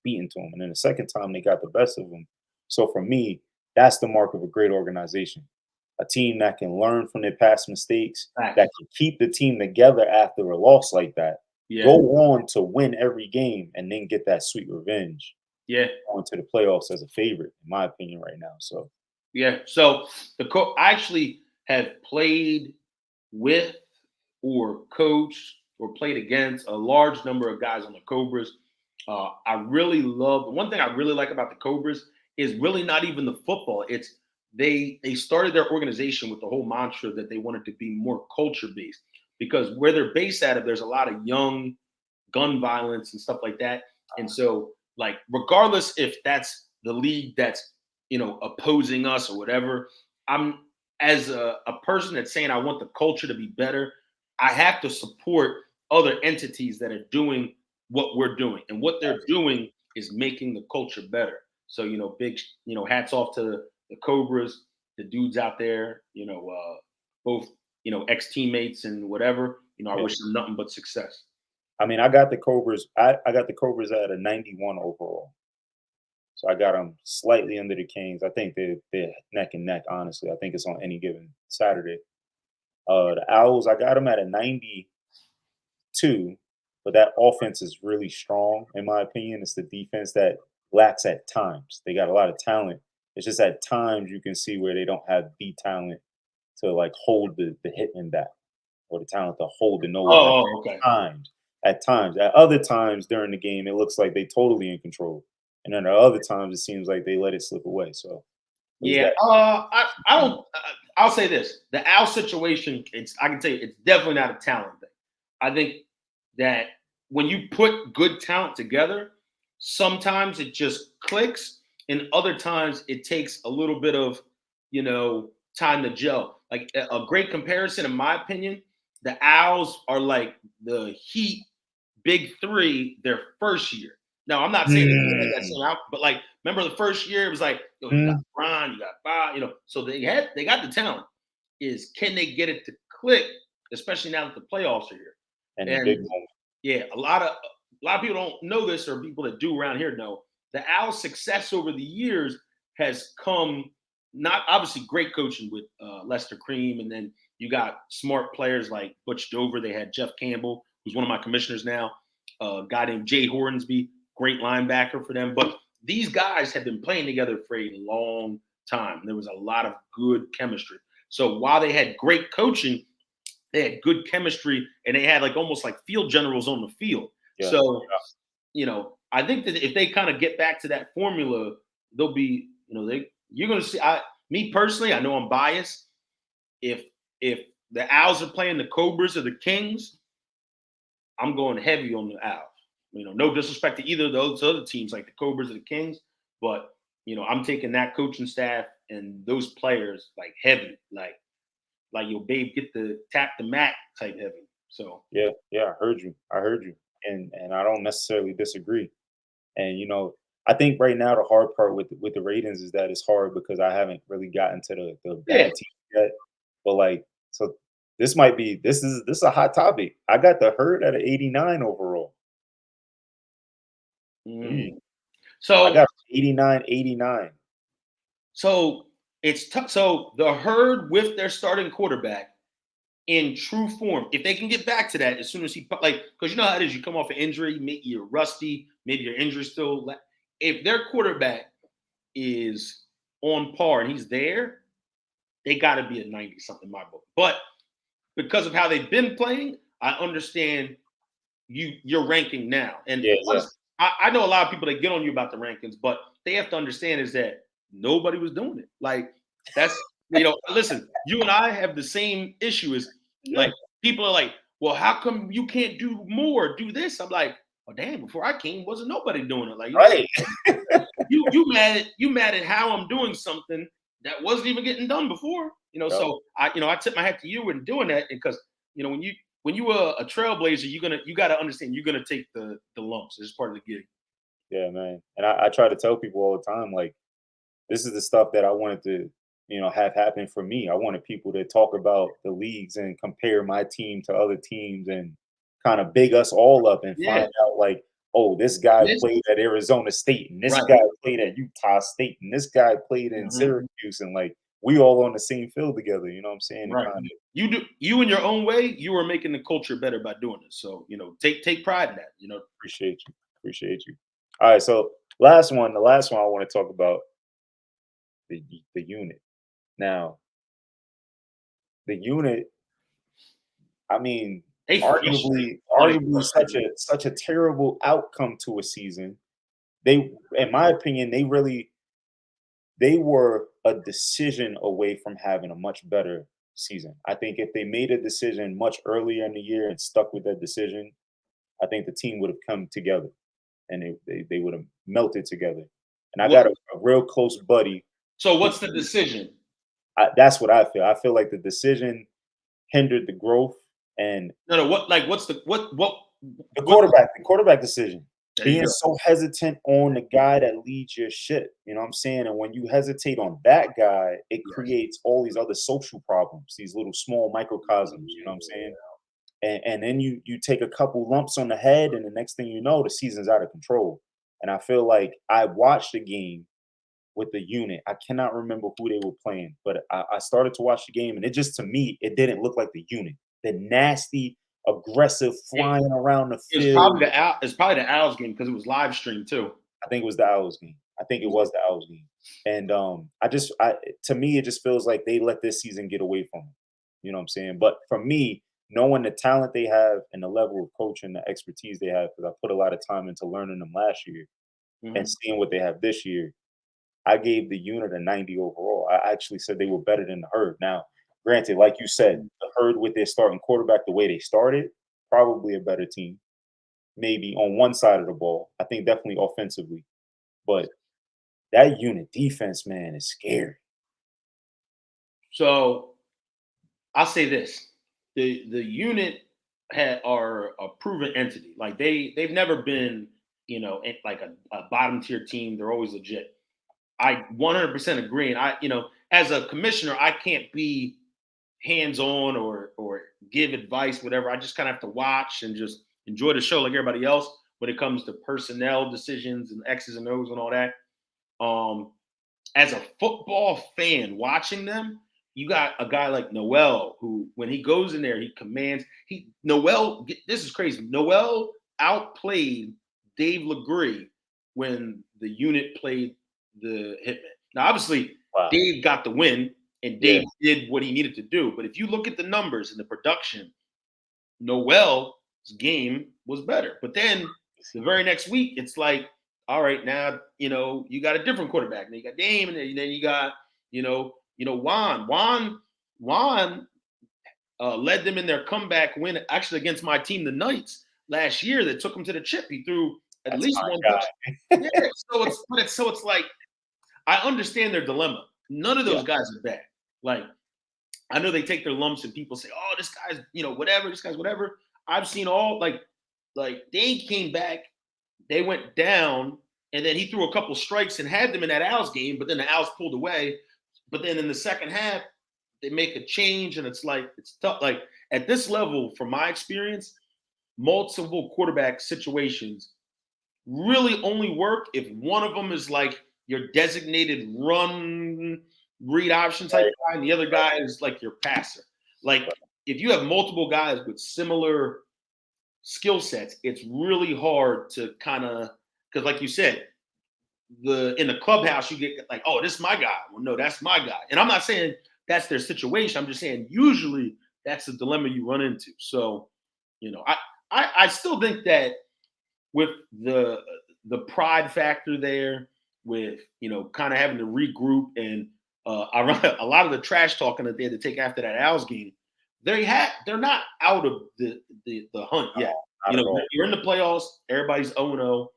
and then the second time they got the best of them. So for me, that's the mark of a great organization. A team that can learn from their past mistakes, that Facts. can keep the team together after a loss like that, Yeah. go on to win every game, and then get that sweet revenge Yeah. going to the playoffs as a favorite, in my opinion, right now. So Yeah. So I actually have played with or coached or played against a large number of guys on the Cobras. I really love one thing I really like about the Cobras is really not even the football. It's they started their organization with the whole mantra that they wanted to be more culture based because where they're based out of, there's a lot of young gun violence and stuff like that. And so, like, regardless if that's the league that's opposing us or whatever, I'm as a person that's saying I want the culture to be better, I have to support other entities that are doing what we're doing. And what they're doing is making the culture better. So, big, hats off to the Cobras, the dudes out there, both, ex teammates and whatever. I yeah. wish them nothing but success. I mean, I got the Cobras. I got the Cobras at a 91 overall. So I got them slightly under the Kings. I think they're neck and neck. Honestly, I think it's on any given Saturday. The Owls, I got them at a 92, but that offense is really strong, in my opinion. It's the defense that lacks at times. They got a lot of talent. It's just at times you can see where they don't have the talent to like hold the hitman back or the talent to hold the nose back Oh, okay. times. At times. At other times during the game, it looks like they totally in control. And then at other times, it seems like they let it slip away. So there's Yeah. that. I don't. I'll say this: the Al situation. I can tell you, it's definitely not a talent thing. I think that when you put good talent together, sometimes it just clicks, and other times it takes a little bit of time to gel. Like a great comparison, in my opinion, the Owls are like the Heat big three their first year. Now, I'm not saying they had that Mm, same out, but like, remember the first year, it was like, you got mm, Ron, you got Bob, so they got the talent. Is can they get it to click, especially now that the playoffs are here? and the big And moment. yeah, a lot of people don't know this, or people that do around here know the Owls' success over the years has come not obviously great coaching with Lester Cream, and then you got smart players like Butch Dover. They had Jeff Campbell, who's one of my commissioners now. A guy named Jay Hornsby, great linebacker for them. But these guys have been playing together for a long time. There was a lot of good chemistry. So while they had great coaching, they had good chemistry, and they had like almost like field generals on the field. Yeah. So, I think that if they kind of get back to that formula, they'll be, you're going to see. Me personally, I know I'm biased. If the Owls are playing the Cobras or the Kings, I'm going heavy on the Owls. No disrespect to either of those other teams, like the Cobras or the Kings, but I'm taking that coaching staff and those players like heavy, like your babe get the tap the mat type heavy. So Yeah. Yeah. I heard you. I heard you. And I don't necessarily disagree. And I think right now the hard part with the ratings is that it's hard because I haven't really gotten to the yeah. bad teams yet. But like, so this is a hot topic. I got the herd at an 89 overall. Mm. Mm. I So got 89, 89. so it's tough. So the Herd with their starting quarterback in true form, if they can get back to that as soon as because you know how it is, you come off an injury, maybe you're rusty, maybe your injury still. If their quarterback is on par and he's there, they got to be a 90 something in my book. But because of how they've been playing, I understand your ranking now. And Yeah, yeah. honestly, I know a lot of people that get on you about the rankings, but they have to understand is that nobody was doing it. Like that's listen, you and I have the same issue. Is Yeah. like people are like, well, how come you can't do more? Do this? I'm like, oh damn! Before I came, wasn't nobody doing it? Like Right. you mad at how I'm doing something that wasn't even getting done before. Yep. So I tip my hat to you in doing that because when you are a trailblazer, you got to understand you're gonna take the lumps. It's part of the gig. Yeah, man. And I try to tell people all the time, like, this is the stuff that I wanted to, have happen for me. I wanted people to talk about the leagues and compare my team to other teams and kind of big us all up and Yeah. find out like, oh, this guy This played at Arizona State and this right. guy played at Utah State and this guy played in Mhm. Syracuse and like we all on the same field together. You know what I'm saying? And Right. kind of You in your own way, you are making the culture better by doing this. So, take pride in that, appreciate you. Appreciate you. All right, so the last one I want to talk about the unit. Now, the unit, I mean, They frustrate arguably funny arguably such frustrating. a terrible outcome to a season. They, in my opinion, they were a decision away from having a much better season. I think if they made a decision much earlier in the year and stuck with that decision, I think the team would have come together and they would have melted together. And I What got a real close buddy so who what's the decision? that's what I feel. I feel like the decision hindered the growth and No, no, what's the what the quarterback decision. there you Being go. so hesitant on the guy that leads your shit, you know what I'm saying? And when you hesitate on that guy, it Yes. creates all these other social problems, these little small microcosms, you know what I'm saying? And then you take a couple lumps on the head, and the next thing you know, the season's out of control. And I feel like I watched the game with the unit. I cannot remember who they were playing, but I started to watch the game, and it just to me, it didn't look like the unit. The nasty, aggressive It, flying around the it's field. probably the Owls game because it was live streamed too. I think it was the Owls game. I think it was the Owls game. And I to me, it just feels like they let this season get away from them. You know what I'm saying? But for me, knowing the talent they have and the level of coaching, the expertise they have, because I put a lot of time into learning them last year and Mhm. seeing what they have this year, I gave the unit a 90 overall. I actually said they were better than the herd. Now, granted, like you said, the herd with their starting quarterback, the way they started, probably a better team. Maybe on one side of the ball. I think definitely offensively. But that unit defense, man, is scary. So I'll say this: the unit are a proven entity. Like they've never been, like a bottom tier team. They're always legit. I 100% agree. And as a commissioner, I can't be hands on or give advice, whatever. I just kind of have to watch and just enjoy the show like everybody else when it comes to personnel decisions and X's and O's and all that. Um, as a football fan watching them, you got a guy like Noel who, when he goes in there, he commands. This is crazy. Noel outplayed Dave LeGree when the unit played the Hitman. Now, obviously, Wow. Dave got the win and Yeah. Dave did what he needed to do. But if you look at the numbers and the production, Noel's game was better. But then the very next week, it's like, all right, now you got a different quarterback. Now you got Dame, and then you got Juan. Juan led them in their comeback win, actually against my team, the Knights, last year. That took them to the chip. He threw at That's least my one touch. guy. Yeah, so it's like I understand their dilemma. None of Yeah. those guys are bad. Like I know they take their lumps and people say, "Oh, this guy's whatever. This guy's whatever." I've seen all like they came back, they went down, and then he threw a couple strikes and had them in that Owls game. But then the Owls pulled away. But then in the second half, they make a change, and it's like it's tough. Like at this level, from my experience, multiple quarterback situations really only work if one of them is like your designated run read option type Right. guy, and the other guy is like your passer. Like if you have multiple guys with similar skill sets, it's really hard to kind of because, like you said, in the clubhouse you get like, oh, this is my guy. Well, no, that's my guy. And I'm not saying that's their situation. I'm just saying usually that's the dilemma you run into. So, I still think that with the pride factor there, with kind of having to regroup and I run a lot of the trash talking that they had to take after that Owls game. They're not out of the hunt No, yet. not at all. You're in the playoffs. Everybody's 0-0.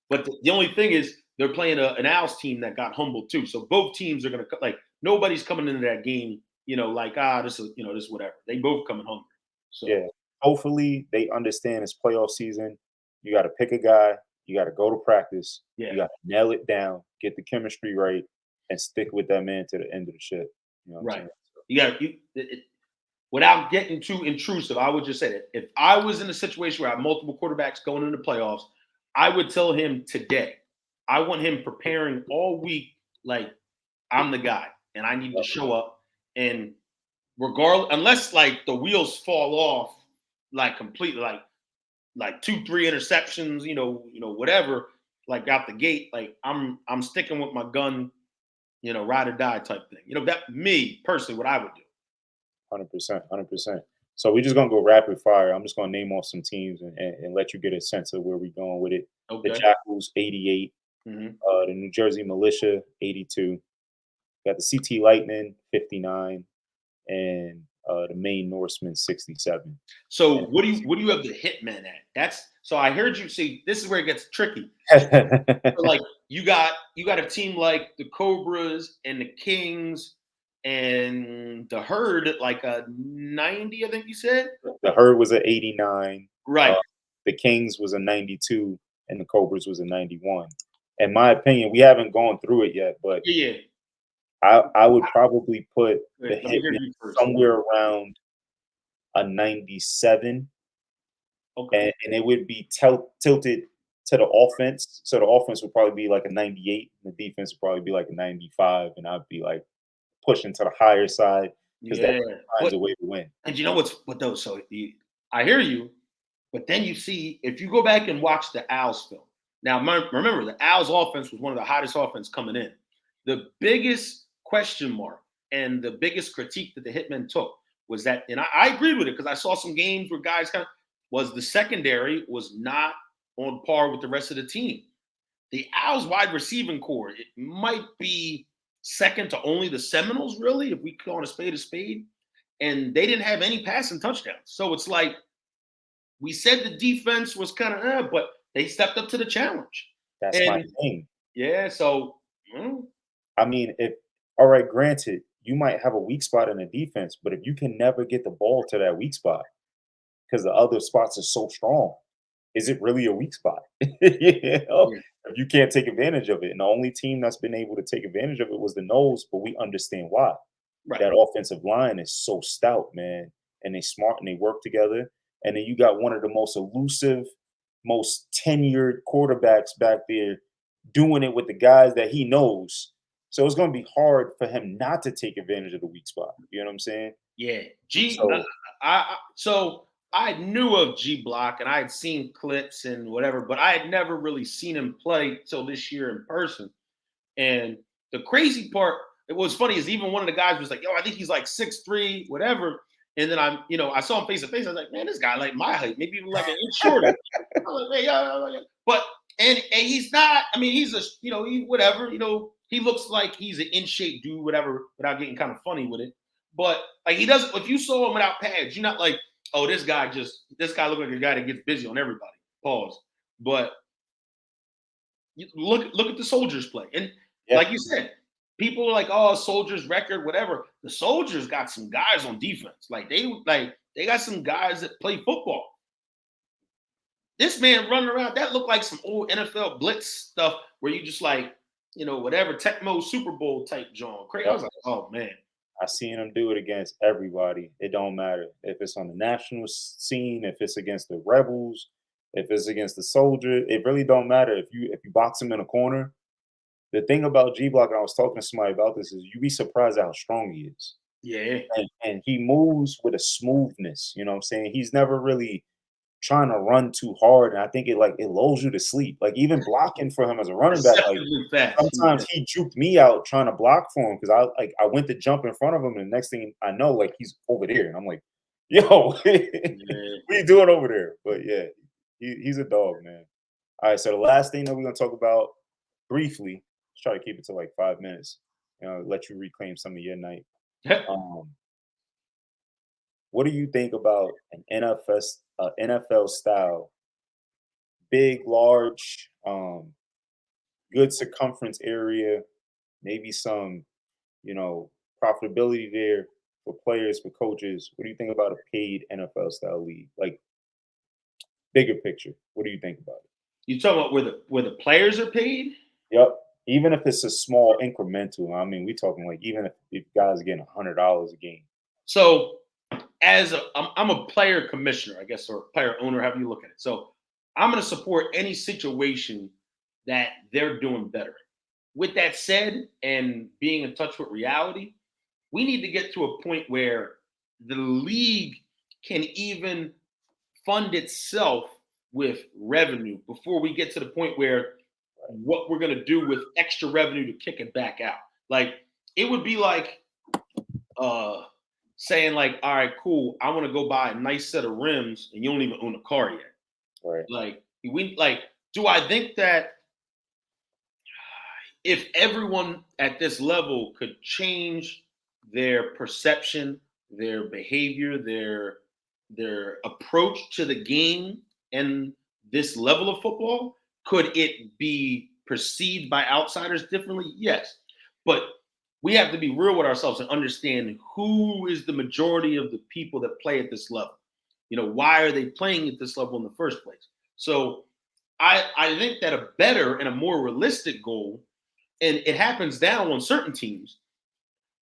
But the only thing is they're playing an Owls team that got humbled too. So both teams are gonna like nobody's coming into that game. Like this is this whatever. They both coming hungry. So Yeah. Hopefully they understand it's playoff season. You got to pick a guy You got to go to practice. Yeah. You got to nail it down, get the chemistry right, and stick with that man to the end of the shit. You know what I'm Right. saying? You got without getting too intrusive, I would just say that if I was in a situation where I have multiple quarterbacks going into the playoffs, I would tell him today, I want him preparing all week like I'm the guy and I need to show up. And regardless, unless like the wheels fall off like completely, like 2, 3 interceptions, whatever, like out the gate, like I'm sticking with my gun, ride or die type thing. That me personally, what I would do. 100%, 100%. So we're just gonna go rapid fire. I'm just gonna name off some teams and let you get a sense of where we're going with it. The Okay. Jackals, 88. Hmm. The New Jersey Militia, 82. Got the CT Lightning, 59, and the Maine Norsemen, 67. So And what do you have the hitmen at? That's so I heard you say this is where it gets tricky. So, like you got a team like the Cobras and the Kings and the Herd at like a 90, I think you said. the Herd was a 89. Uh, Right. the Kings was a 92, and the Cobras was a 91. In my opinion, we haven't gone through it yet, but Yeah, yeah. I would probably put the Wait, let me hear Hitmen you first. somewhere around a 97, Okay. and it would be tilted to the offense. So the offense would probably be like a 98, and the defense would probably be like a 95, and I'd be like pushing to the higher side because that Yeah. finds But a way to win. and you know what though? So I hear you, but then you see if you go back and watch the Owls film. Now remember the Owls offense was one of the hottest offense coming in. The biggest question mark and the biggest critique that the Hitmen took was that, and I agreed with it because I saw some games where guys kind of was the secondary was not on par with the rest of the team. The Owls wide receiving core, it might be second to only the Seminoles, really, if we call a spade. And they didn't have any passing touchdowns. So it's like we said the defense was kind of, but they stepped up to the challenge. That's my And thing. yeah, so I mean, if all right, granted, you might have a weak spot in the defense, but if you can never get the ball to that weak spot because the other spots are so strong, is it really a weak spot? You know, yeah, if you can't take advantage of it, and the only team that's been able to take advantage of it was the Nose, but we understand why. right. That offensive line is so stout, man, and they smart and they work together. And then you got one of the most elusive, most tenured quarterbacks back there doing it with the guys that he knows. So it's going to be hard for him not to take advantage of the weak spot. You know what I'm saying? Yeah. So So I knew of G Block and I had seen clips and whatever, but I had never really seen him play till this year in person. And the crazy part, it was funny, is even one of the guys was like, yo, I think he's like 6'3", whatever. And then I saw him face to face. I was like, man, this guy like my height, maybe even like an inch shorter. I was like, man, yeah. But and he's not, I mean, he's he whatever, he looks like he's an in shape dude, whatever, without getting kind of funny with it. But like he doesn't, if you saw him without pads, you're not like, oh, this guy look like a guy that gets busy on everybody. Pause. But you look at the Soldiers play, and yeah, like you said, people are like, "Oh, Soldiers record, whatever." The Soldiers got some guys on defense, like they got some guys that play football. This man running around that looked like some old NFL blitz stuff where you just like, whatever Tecmo Super Bowl type John. Crazy. I yep. was like, oh man, I seen him do it against everybody. It don't matter if it's on the national scene, if it's against the rebels, if it's against the soldier. It really don't matter if you box him in a corner. The thing about G Block, and I was talking to somebody about this, is you'd be surprised at how strong he is. yeah, And he moves with a smoothness. You know what I'm saying? He's never really trying to run too hard. And I think it lulls you to sleep. Like even blocking for him as a running back, like deceptively fast. sometimes he juked me out trying to block for him because I went to jump in front of him, and the next thing I know, like he's over there. And I'm like, yo, what Yeah. are you doing over there? But yeah, he's a dog, man. All right, so the last thing that we're gonna talk about briefly, let's try to keep it to like 5 minutes. Let you reclaim some of your night. Um, what do you think about an NFL style, big, large, good circumference area, maybe some, you know, profitability there for players, for coaches? What do you think about a paid NFL style league? Like bigger picture. What do you think about it? You talking about where the players are paid? Yep. Even if it's a small incremental, I mean, we talking like even if guys are getting $100 a game. So I'm a player commissioner, I guess, or player owner, however you look at it. So I'm going to support any situation that they're doing better. With that said, and being in touch with reality, we need to get to a point where the league can even fund itself with revenue before we get to the point where what we're going to do with extra revenue to kick it back out. Like it would be like saying like, all right, cool, I want to go buy a nice set of rims and you don't even own a car yet. Right. Like do I think that if everyone at this level could change their perception, their behavior, their approach to the game and this level of football, could it be perceived by outsiders differently? Yes. But we have to be real with ourselves and understand who is the majority of the people that play at this level. You know, why are they playing at this level in the first place? So I think that a better and a more realistic goal, and it happens now on certain teams,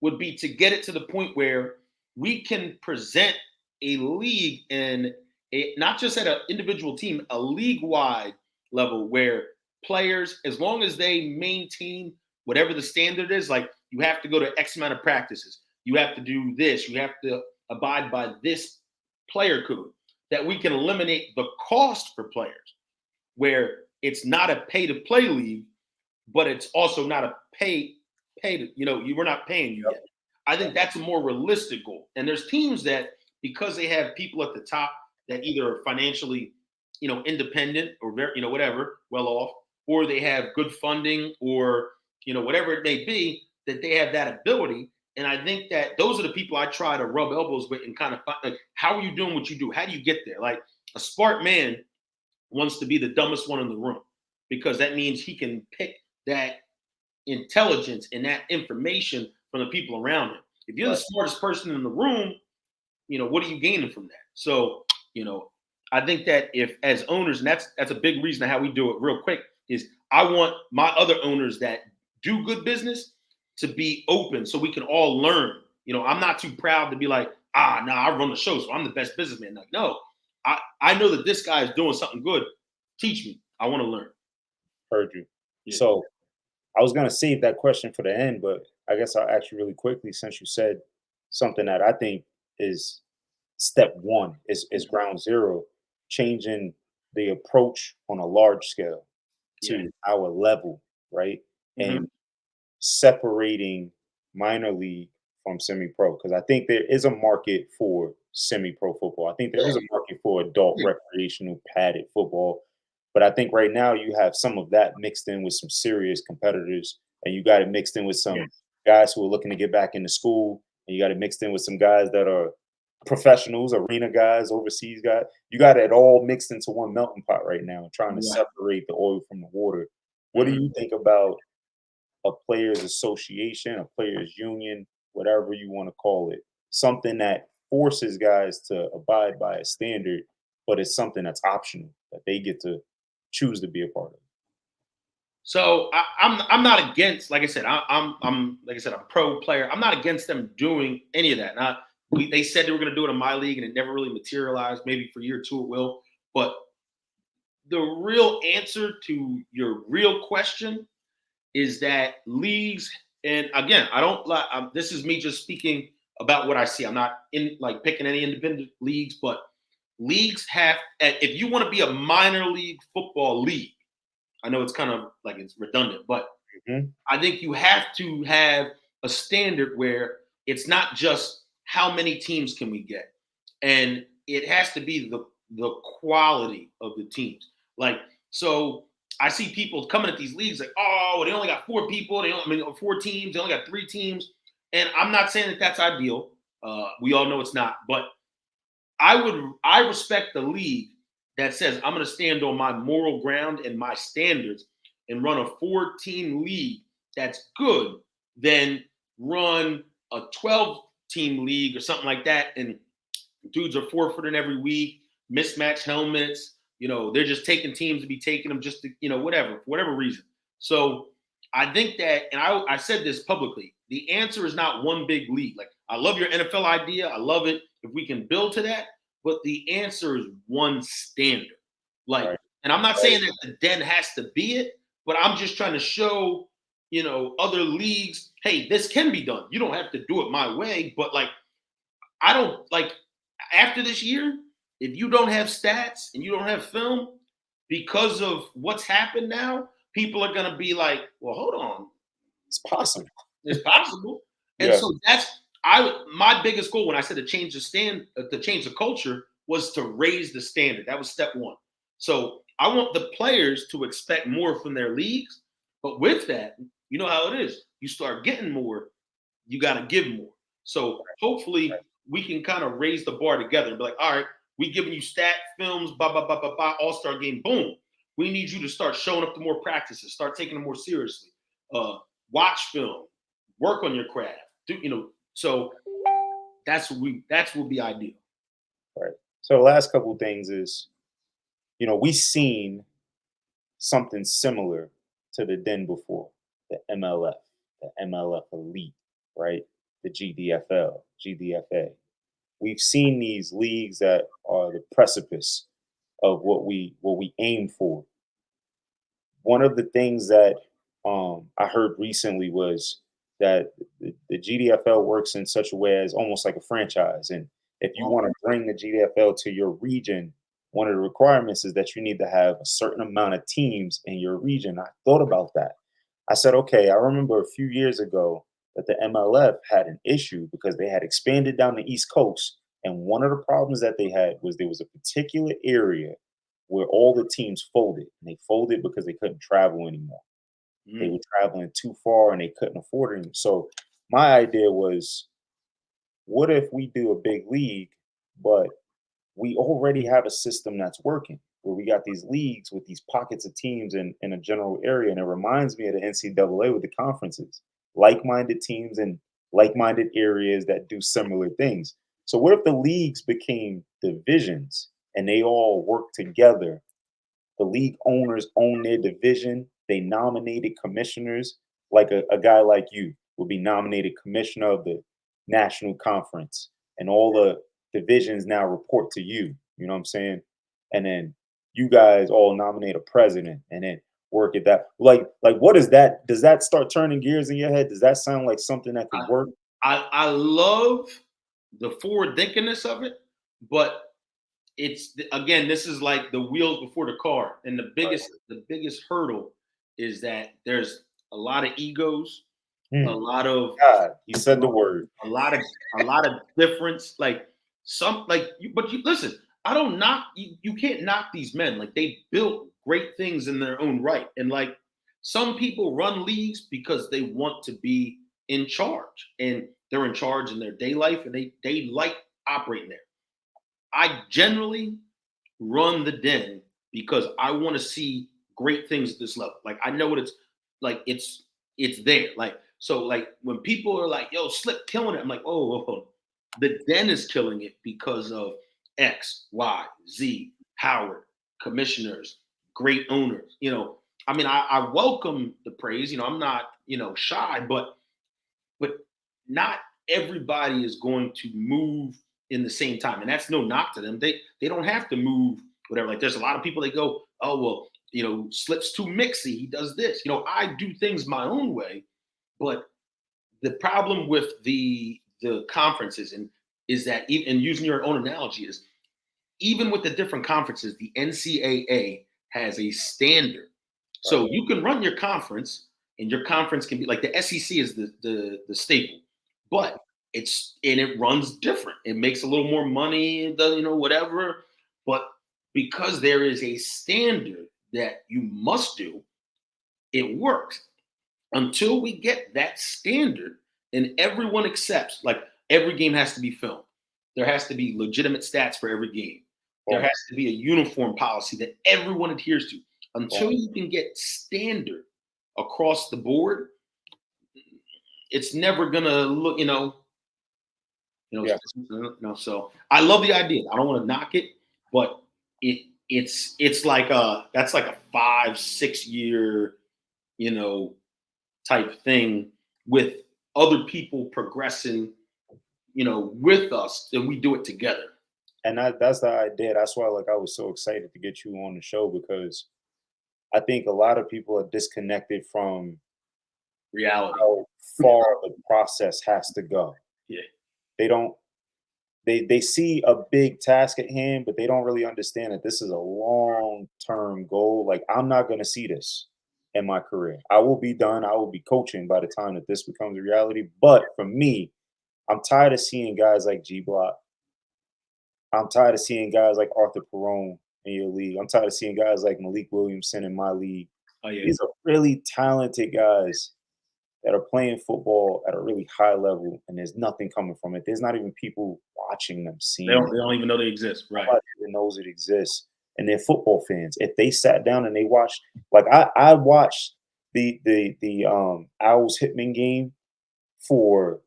would be to get it to the point where we can present a league and not just at an individual team, a league-wide level where players, as long as they maintain whatever the standard is, like you have to go to X amount of practices, you have to do this, you have to abide by this player code, that we can eliminate the cost for players, where it's not a pay-to-play league, but it's also not a pay to, you were not paying you yet. I think that's a more realistic goal. And there's teams that, because they have people at the top that either are financially, independent or very, whatever, well off, or they have good funding or, whatever it may be, that they have that ability. And I think that those are the people I try to rub elbows with and kind of find, like, how are you doing what you do? How do you get there? Like a smart man wants to be the dumbest one in the room because that means he can pick that intelligence and that information from the people around him. If you're the smartest person in the room, what are you gaining from that? So, I think that if as owners, and that's a big reason how we do it real quick, is I want my other owners that do good business to be open so we can all learn. I'm not too proud to be like, I run the show, so I'm the best businessman. Like, no, I know that this guy is doing something good. Teach me. I want to learn. Heard you. Yeah. So I was gonna save that question for the end, but I guess I'll ask you really quickly since you said something that I think is step one, is ground zero, changing the approach on a large scale Yeah. to our level, right? Mhm. And separating minor league from semi-pro, because I think there is a market for semi-pro football. I think there is a market for adult Yeah. recreational padded football. But I think right now you have some of that mixed in with some serious competitors, and you got it mixed in with some guys who are looking to get back into school, and you got it mixed in with some guys that are professionals, arena guys, overseas guys. You got it all mixed into one melting pot right now, trying to Right. separate the oil from the water. What do Mhm. you think about a players association, a players union, whatever you want to call it, something that forces guys to abide by a standard, but it's something that's optional that they get to choose to be a part of? So I'm not against, like I said, I'm like I said, I'm pro player. I'm not against them doing any of that. Now, they said they were going to do it in my league, and it never really materialized. Maybe for year two it will. But the real answer to your real question is that leagues, and again, I don't like. This is me just speaking about what I see. I'm not in like picking any independent leagues, but leagues have. If you want to be a minor league football league, I know it's kind of like it's redundant, but Mhm. I think you have to have a standard where it's not just how many teams can we get, and it has to be the quality of the teams. Like, so I see people coming at these leagues like, oh, they only got four people, four teams, they only got three teams, and I'm not saying that that's ideal. We all know it's not, but I respect the league that says I'm going to stand on my moral ground and my standards and run a 4-team league that's good than run a 12-team league or something like that, and dudes are forfeiting every week, mismatched helmets, they're just taking teams to be taking them just to, whatever, for whatever reason. So I think that, and I said this publicly, the answer is not one big league. Like, I love your NFL idea. I love it if we can build to that. But the answer is one standard. Like, Right. and I'm not saying that the Den has to be it, but I'm just trying to show, other leagues, hey, this can be done. You don't have to do it my way. But like, I don't like after this year, if you don't have stats and you don't have film, because of what's happened now, people are gonna be like, well, hold on. It's possible. It's possible. And Yeah. so my biggest goal when I said to change the culture was to raise the standard. That was step one. So I want the players to expect more from their leagues, but with that, you know how it is. You start getting more, you got to give more. So hopefully we can kind of raise the bar together and be like, all right, we giving you stat films, all-star game, boom. We need you to start showing up to more practices, start taking them more seriously. Watch film, work on your craft. So that's what would be ideal. Right. So the last couple of things is, we've seen something similar to the Den before, the MLF, the MLF Elite, right? The GDFL, GDFA. We've seen these leagues that are the precipice of what we aim for. One of the things that I heard recently was that the GDFL works in such a way as almost like a franchise. And if you want to bring the GDFL to your region, one of the requirements is that you need to have a certain amount of teams in your region. I thought about that. I said, okay, I remember a few years ago that the MLF had an issue because they had expanded down the East Coast. And one of the problems that they had was there was a particular area where all the teams folded. And they folded because they couldn't travel anymore. They were traveling too far and they couldn't afford it. So my idea was, what if we do a big league, but we already have a system that's working where we got these leagues with these pockets of teams in a general area. And it reminds me of the NCAA with the conferences, like-minded teams in like-minded areas that do similar things. So what if the leagues became divisions and they all work together? The league owners own their division. They nominated commissioners, like a guy like you would be nominated commissioner of the national conference, and all the divisions now report to you. You know what I'm saying? And then you guys all nominate a president, and then work at that. Like what is that? Does that start turning gears in your head? Does that sound like something that could work? I love the forward thinkingness of it, but it's again, this is like the wheels before the car, and the biggest hurdle is that there's a lot of egos, a lot of God, you said the word. a lot of difference. Like but you listen. I don't knock you. You can't knock these men. Like, they built great things in their own right, and like some people run leagues because they want to be in charge, and they're in charge in their day life, and they like operating there. I generally run the Den because I want to see great things at this level. Like, I know what it's like. It's there. Like, so like when people are like, "Yo, Slip killing it," I'm like, "Oh, the Den is killing it because of X, Y, Z, Howard, commissioners, great owners." I mean, I welcome the praise. I'm not shy, but not everybody is going to move in the same time, and that's no knock to them. They don't have to move whatever. Like, there's a lot of people that go, "Oh, well, Slip's too mixy. He does this." I do things my own way, but the problem with the conferences is that, and using your own analogy, is even with the different conferences, the NCAA has a standard. So you can run your conference, and your conference can be like, the SEC is the staple, but it runs different. It makes a little more money, whatever. But because there is a standard that you must do, it works. Until we get that standard and everyone accepts, like, every game has to be filmed. There has to be legitimate stats for every game. There has to be a uniform policy that everyone adheres to. Until you can get standard across the board, it's never gonna look, So I love the idea. I don't want to knock it, but it's like that's like a 5-6 year, you know, type thing with other people progressing, you know, with us, and we do it together. And that's the idea. That's why, like, I was so excited to get you on the show because I think a lot of people are disconnected from Reality. how far the process has to go. Yeah. They don't they see a big task at hand, but they don't really understand that this is a long-term goal. Like, I'm not gonna see this in my career. I will be done. I will be coaching by the time that this becomes a reality. But for me, I'm tired of seeing guys like G Block. I'm tired of seeing guys like Arthur Perone in your league. I'm tired of seeing guys like Malik Williamson in my league. Oh yeah. These are really talented guys that are playing football at a really high level, and there's nothing coming from it. There's not even people watching them, They seeing don't it. they don't even know they exist. Right. Nobody even knows it exists. And they're football fans. If they sat down and they watched, like I watched the Owls Hitman game for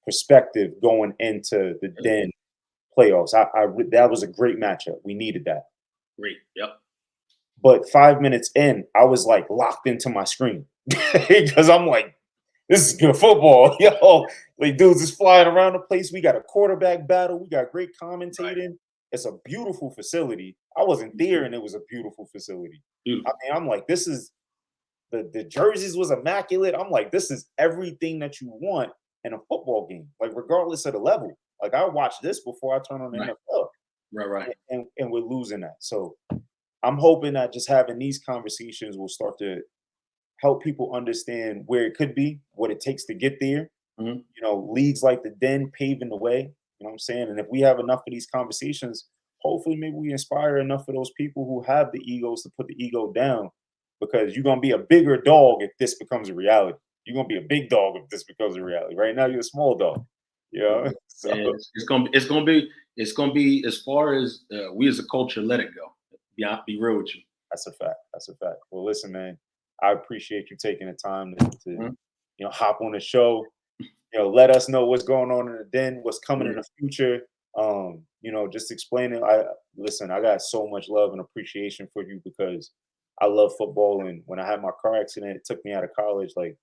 perspective going into the Den playoffs. That was a great matchup. We needed that. Great. Yep. But 5 minutes in, I was like locked into my screen because I'm like, this is good football, yo. Like dudes is flying around the place. We got a quarterback battle. We got great Right. commentating. It's a beautiful facility. I wasn't there, and it was a beautiful facility. I Beautiful. mean, I'm like, this is the jerseys was immaculate. I'm like, this is everything that you want in a football game. Like, regardless of the level. Like, I watch this before I turn on the Right. NFL, Right. Right. and we're losing that. So I'm hoping that just having these conversations will start to help people understand where it could be, what it takes to get there. Mhm. You know, leagues like the Den paving the way. You know what I'm saying? And if we have enough of these conversations, hopefully maybe we inspire enough of those people who have the egos to put the ego down because you're gonna be a bigger dog if this becomes a reality. You're gonna be a big dog if this becomes a reality. Right now you're a small dog. You know? So And it's gonna be as far as we as a culture let it go. Yeah, I'll be real with you. that's a fact. That's a fact. Well, listen, man, I appreciate you taking the time to Mhm. hop on the show. Let us know what's going on in the Den, what's coming in Yeah. the future. Just explain it. I got so much love and appreciation for you because I love football. And when I had my car accident, it took me out of college. Like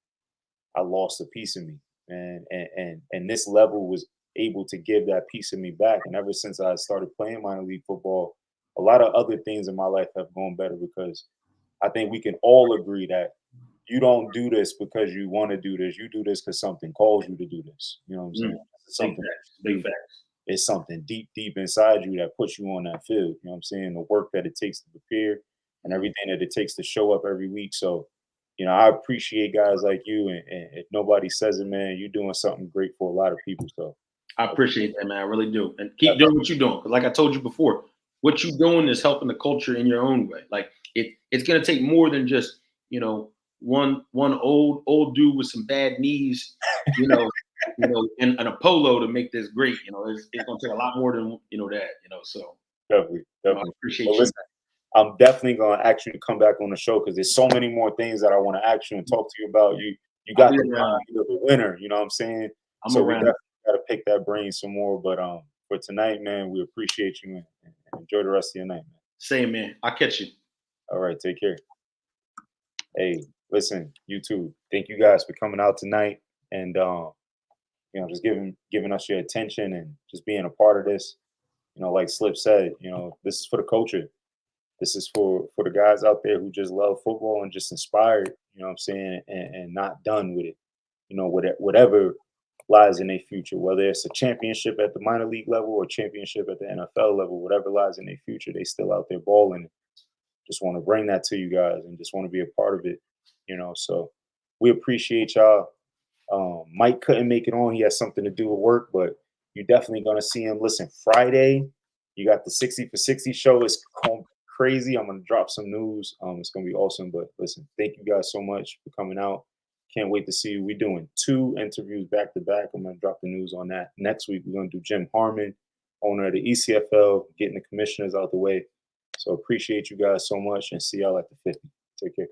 I lost a piece of me, and this level was able to give that piece of me back. And ever since I started playing minor league football, a lot of other things in my life have gone better because I think we can all agree that you don't do this because you want to do this. You do this because something calls you to do this. You know what I'm saying? Mm. It's Big something facts. that Big you do. facts. It's something deep, deep inside you that puts you on that field. You know what I'm saying? The work that it takes to prepare and Mhm. everything that it takes to show up every week. So, I appreciate guys like you. And if nobody says it, man, you're doing something great for a lot of people. So, I I appreciate that, man. I really do. And keep doing what you're doing. Because like I told you before, what you're doing is helping the culture in your own way. Like it's gonna take more than just, you know, one old dude with some bad knees, you know, and a polo to make this great. It's gonna take a lot more than that, So definitely, I definitely. Well, appreciate you. listen, I'm definitely gonna ask you to come back on the show because there's so many more things that I want to ask you and talk to you about. You I'll got be the around. mind of the winner, you know what I'm saying? I'm So we around. definitely gotta pick that brain some more. But for tonight, man, we appreciate you and enjoy the rest of your night, man. Same man. I'll catch you. All right, take care. Hey, listen, you too. Thank you guys for coming out tonight and just giving us your attention and just being a part of this. Like Slip said, this is for the culture. This is for the guys out there who just love football and just inspired, you know what I'm saying, and not done with it. Whatever lies in their future, whether it's a championship at the minor league level or championship at the NFL level, whatever lies in their future, they still out there balling. Just want to bring that to you guys and just want to be a part of it. So we appreciate y'all. Mike couldn't make it on. He has something to do with work, but you're definitely going to see him. Listen, Friday, you got the 60 for 60 show. It's crazy. I'm going to drop some news. It's going to be awesome. But listen, thank you guys so much for coming out. Can't wait to see you. We're doing 2 interviews back to back. I'm going to drop the news on that. Next week, we're going to do Jim Harmon, owner of the ECFL, getting the commissioners out the way. So appreciate you guys so much and see y'all at the 50. Take care.